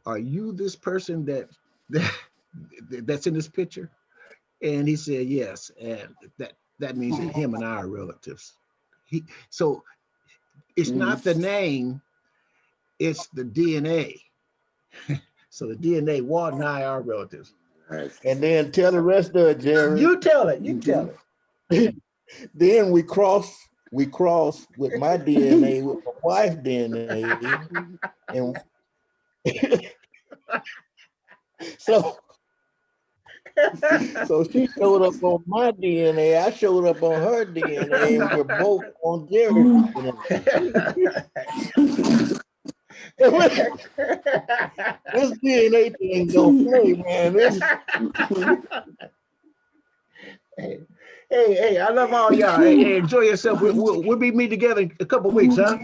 Are you this person that that's in this picture? And he said, yes. And that means that him and I are relatives. So it's not the name, it's the DNA. So the DNA, Walt and I are relatives. And then tell the rest of it, Jerry. You tell it. You tell it. Then we cross with my DNA with my wife's DNA, and so she showed up on my DNA. I showed up on her DNA, and we're both on Jerry's DNA. This DNA thing don't play, man. Hey, I love all y'all. Hey, enjoy yourself. We'll be meeting together in a couple of weeks, huh?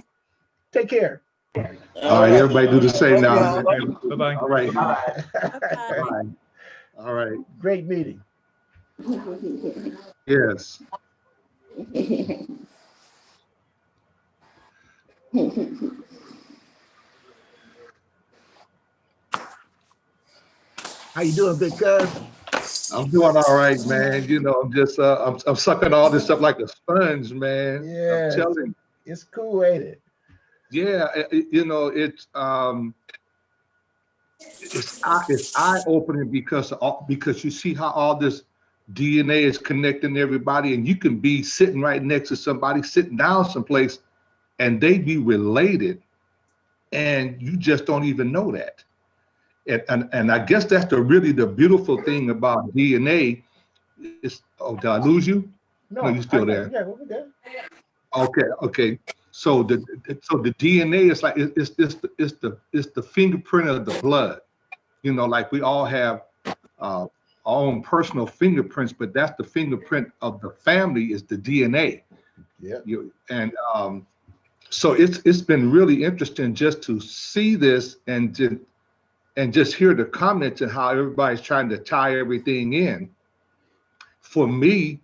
Take care. All right, everybody do the same now. Bye-bye. All right. Bye. All right. Great meeting. Yes. How you doing, big cuz? I'm doing all right, man. You know, I'm just I'm sucking all this up like a sponge, man. Yeah, I'm telling you. It's cool, ain't it? Yeah, you know, it's eye opening because you see how all this DNA is connecting everybody, and you can be sitting right next to somebody, sitting down someplace, and they be related, and you just don't even know that. And I guess that's really the beautiful thing about DNA is, oh, did I lose you? No, you're still there. Yeah, we'll be there. Okay. So the DNA is like it's the fingerprint of the blood. You know, like we all have our own personal fingerprints, but that's the fingerprint of the family is the DNA. Yeah. So it's been really interesting just to see this and just hear the comments and how everybody's trying to tie everything in. For me,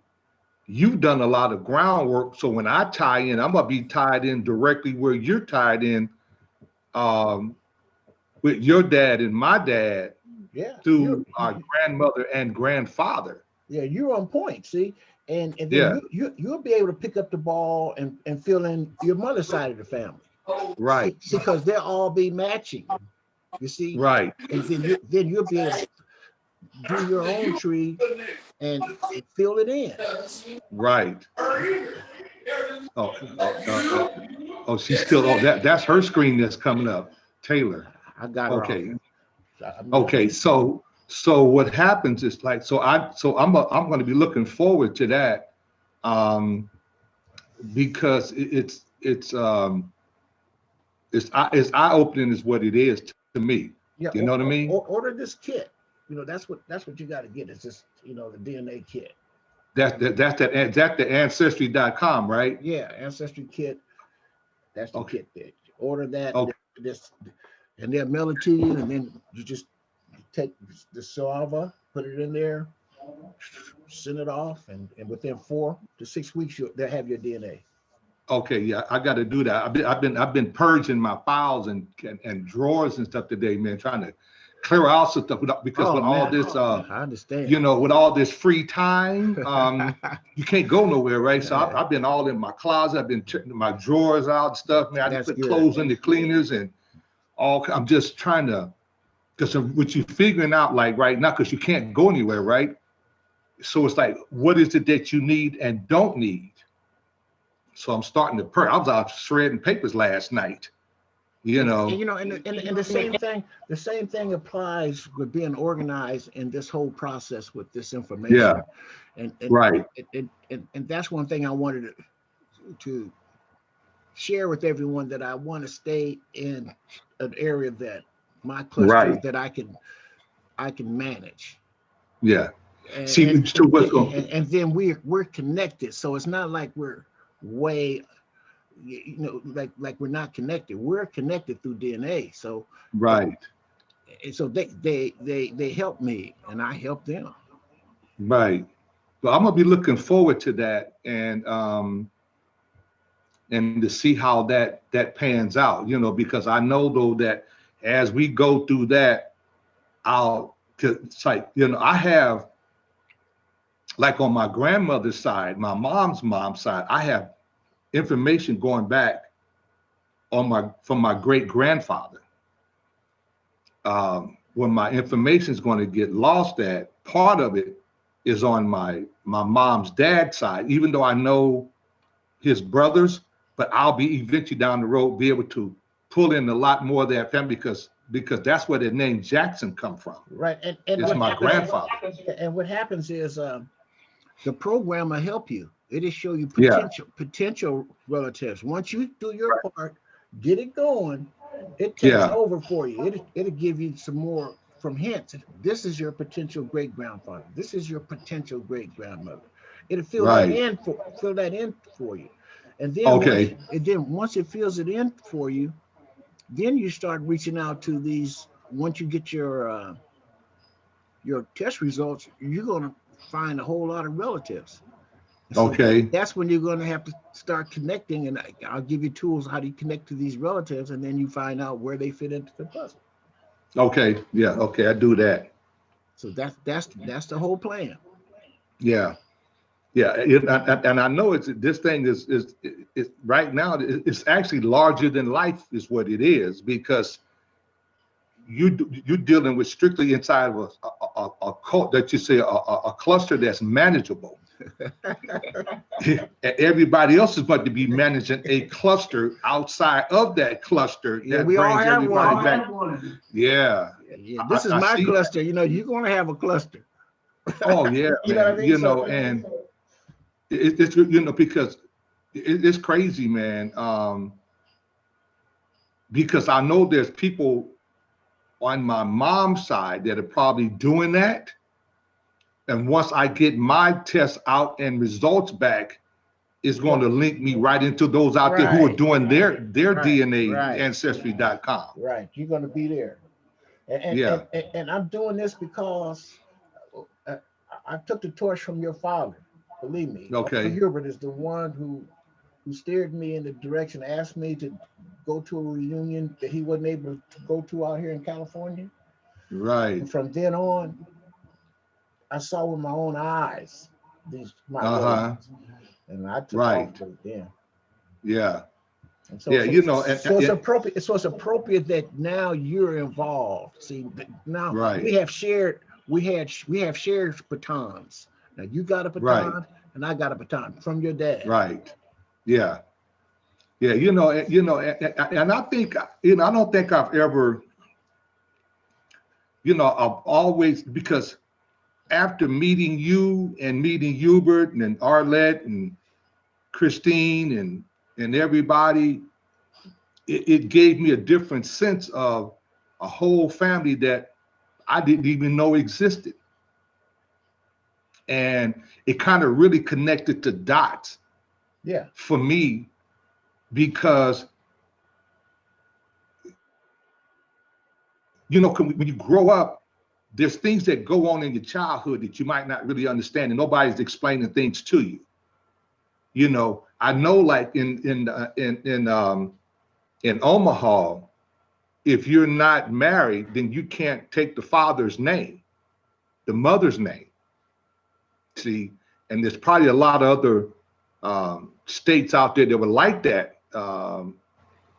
you've done a lot of groundwork. So when I tie in, I'm gonna be tied in directly where you're tied in with your dad and my dad through our grandmother and grandfather. Yeah, you're on point, see? And then Yeah. you'll be able to pick up the ball and fill in your mother's side of the family. Right. Because they'll all be matching. You see? Right. And then you'll be able to do your own tree and fill it in. Right. She's still that's her screen that's coming up. Taylor. I got her. Okay. So what happens is like I'm going to be looking forward to that because it's eye opening is what it is to me. Yeah, you know what I mean? Order this kit. You know, that's what you got to get. It's just, you know, the DNA kit. That's the ancestry.com, right? Yeah, ancestry kit. That's the kit there. Order that. Okay. And they'll mail it to you, and then you just take the saliva, put it in there, send it off, and within 4 to 6 weeks, they'll have your DNA. Okay, yeah, I got to do that. I've been purging my files and drawers and stuff today, man, trying to clear out some stuff because with all this, I understand. You know, with all this free time, you can't go nowhere, right? So I've been all in my closet. I've been checking my drawers out and stuff, man. I just put clothes in the cleaners and all. I'm just trying to, because what you're figuring out, like right now, because you can't go anywhere, right? So it's like, what is it that you need and don't need? So I'm starting to I was out shredding papers last night. You know. And, you know, and the same thing applies with being organized in this whole process with this information. Yeah. And Right. And that's one thing I wanted to share with everyone, that I want to stay in an area that my cluster Right. that I can manage. Yeah. And, See, and, so what's going? and then we're connected, so it's not like we're way, you know, like we're not connected. We're connected through DNA. So Right. and so they help me and I help them. Right. Well, I'm gonna be looking forward to that, and to see how that pans out, you know, because I know though that as we go through that, it's like, you know, I have, like on my grandmother's side, my mom's side, I have information going back from my great grandfather. When my information is going to get lost at, part of it is on my mom's dad's side, even though I know his brothers, but I'll be eventually down the road be able to pull in a lot more of that family because that's where the name Jackson come from. Right. And it's my grandfather. And what happens is the program will help you. It'll show you potential relatives. Once you do your part, get it going, it takes over for you. It'll give you some more from hints. This is your potential great grandfather. This is your potential great grandmother. It'll fill that in for you. And then once it fills it in for you, then you start reaching out to these. Once you get your test results, you're gonna find a whole lot of relatives. So that's when you're going to have to start connecting, and I'll give you tools how to connect to these relatives, and then you find out where they fit into the puzzle. Okay, yeah, okay, I do that. So that's the whole plan. Yeah, yeah, and I know this thing is right now it's actually larger than life is what it is, because you're dealing with strictly inside of a cult that you say a cluster that's manageable. Everybody else is going to be managing a cluster outside of that cluster. Yeah, that we all brings have everybody one. back. Yeah. This is my cluster. You know, you're going to have a cluster. Oh yeah, you man. know what I mean? You know, and it's you know, because it's crazy, man. Because I know there's people on my mom's side that are probably doing that. And once I get my tests out and results back, it's going to link me right into those out there who are doing their DNA ancestry.com. Right. You're going to be there. And I'm doing this because I took the torch from your father. Believe me. Okay. Uncle Hubert is the one who steered me in the direction, asked me to go to a reunion that he wasn't able to go to out here in California. Right. And from then on, I saw with my own eyes my relatives, and I took off with them. Yeah. And so, you know, it's appropriate. So it's appropriate that now you're involved. See, now we have shared batons. Now you got a baton, and I got a baton from your dad. Right. Yeah. Yeah. You know, and I think, you know, I don't think I've ever, you know, I've always, because after meeting you and meeting Hubert and Arlette and Christine and everybody, it gave me a different sense of a whole family that I didn't even know existed. And it kind of really connected the dots for me, because, you know, when you grow up, there's things that go on in your childhood that you might not really understand, and nobody's explaining things to you. You know, I know, like in Omaha, if you're not married, then you can't take the father's name, the mother's name. See, and there's probably a lot of other states out there that were like that.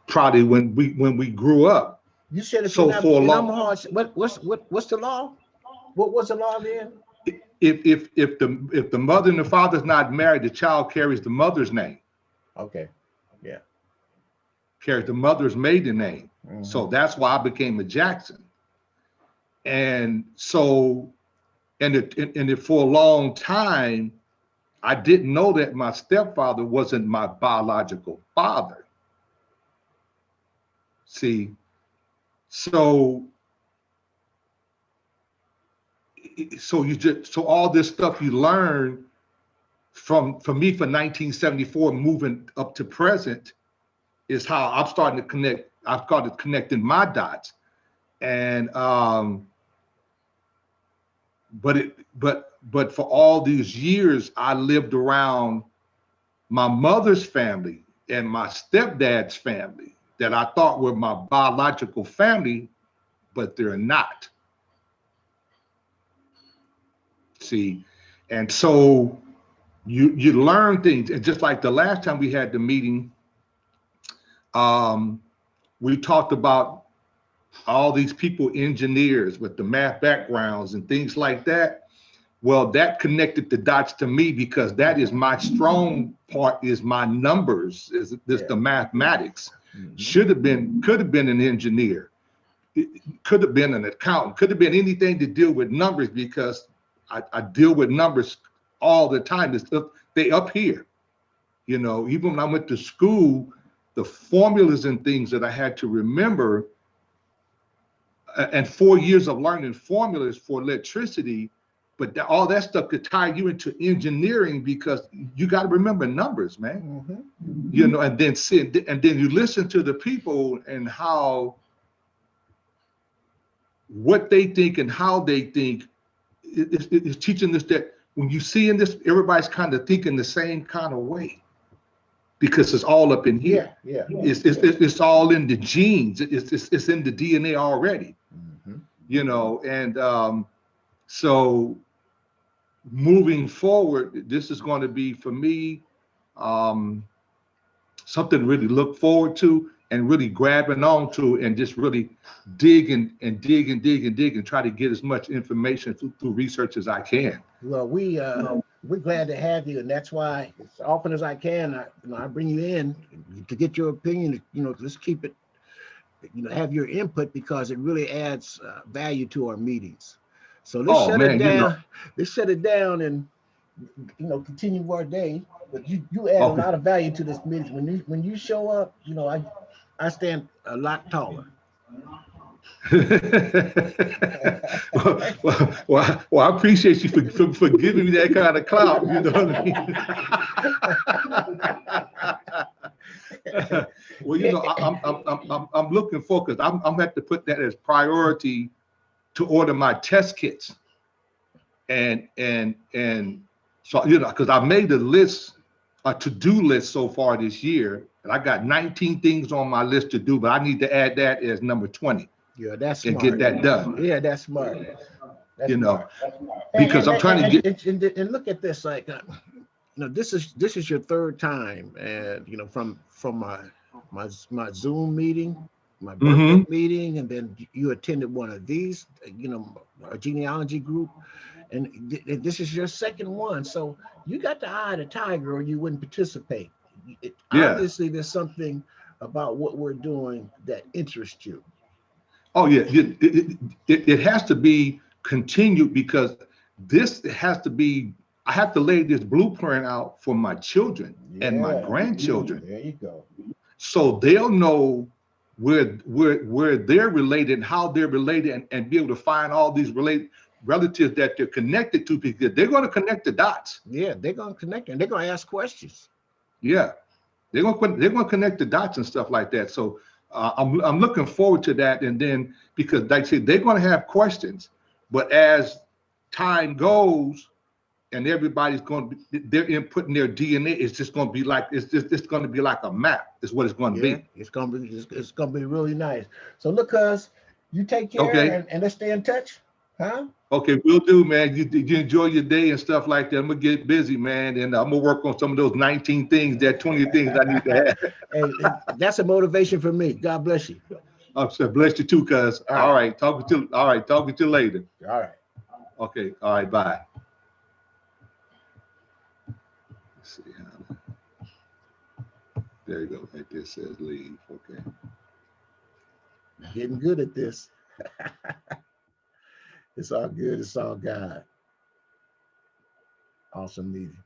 Probably when we grew up. You said if you're not in Omaha, what's the law? What was the law then? If the mother and the father's not married, the child carries the mother's name. Okay. Yeah. Carries the mother's maiden name. So that's why I became a Jackson. And so, for a long time, I didn't know that my stepfather wasn't my biological father. See, so all this stuff you learn from me for 1974 moving up to present is how I'm starting to connect. I've started connecting my dots, and but for all these years, I lived around my mother's family and my stepdad's family that I thought were my biological family, but they're not. See, and so you learn things, and just like the last time we had the meeting, we talked about all these people, engineers with the math backgrounds and things like that. Well, that connected the dots to me because that is my strong part, is my numbers, is the mathematics. Could have been an engineer, could have been an accountant, could have been anything to deal with numbers, because I deal with numbers all the time. They up here, even when I went to school, the formulas and things that I had to remember, and 4 years of learning formulas for electricity, but all that stuff could tie you into engineering, because you got to remember numbers, man. And then you listen to the people and what they think and how they think. It's teaching us that when you see in this, everybody's kind of thinking the same kind of way, because it's all up in here. It's all in the genes. It's in the DNA already. And so moving forward, this is going to be, for me, something to really look forward to and really grabbing onto, and just really dig and try to get as much information through research as I can. Well, we're glad to have you, and that's why as often as I can, I bring you in to get your opinion. Let's keep it, have your input, because it really adds value to our meetings. So let's shut it down. Let's shut it down and continue our day. But you add a lot of value to this meeting. When you show up, I stand a lot taller. well, I appreciate you for giving me that kind of clout. You know what I mean? Well, I'm looking for, because I'm gonna have to put that as priority to order my test kits, and so because I made a list, a to-do list so far this year, and I got 19 things on my list to do, but I need to add that as number 20. Yeah, that's smart. And get that done. Yeah, that's smart. That's smart. Because I'm trying to get and look at this, like this is your third time, and from my Zoom meeting, my birthday meeting, and then you attended one of these, a genealogy group, and this is your second one. So you got the eye of the tiger, or you wouldn't participate. Obviously, there's something about what we're doing that interests you. Oh yeah, it has to be continued, because this has to be. I have to lay this blueprint out for my children and my grandchildren. There you go. So they'll know where they're related and how they're related, and be able to find all these relatives that they're connected to, because they're going to connect the dots. Yeah, they're going to connect, and they're going to ask questions. Yeah, they're going to connect the dots and stuff like that. So I'm looking forward to that. And then, because like I said, they're going to have questions, but as time goes and everybody's going to be, they're inputting their DNA, it's just going to be like, it's going to be like a map is what it's going to be. It's going to be really nice. So look, cuz, you take care, and let's stay in touch. Huh? Okay, we'll do, man. You enjoy your day and stuff like that. I'm gonna get busy, man, and I'm gonna work on some of those 19 things, that 20 things I need to have. Hey, that's a motivation for me. God bless you. I'm sorry, bless you too, cuz. All right, talking to you later. All right. Okay, all right, bye. Let's see how. There you go. Right there says leave. Okay. Getting good at this. It's all good. It's all God. Awesome meeting.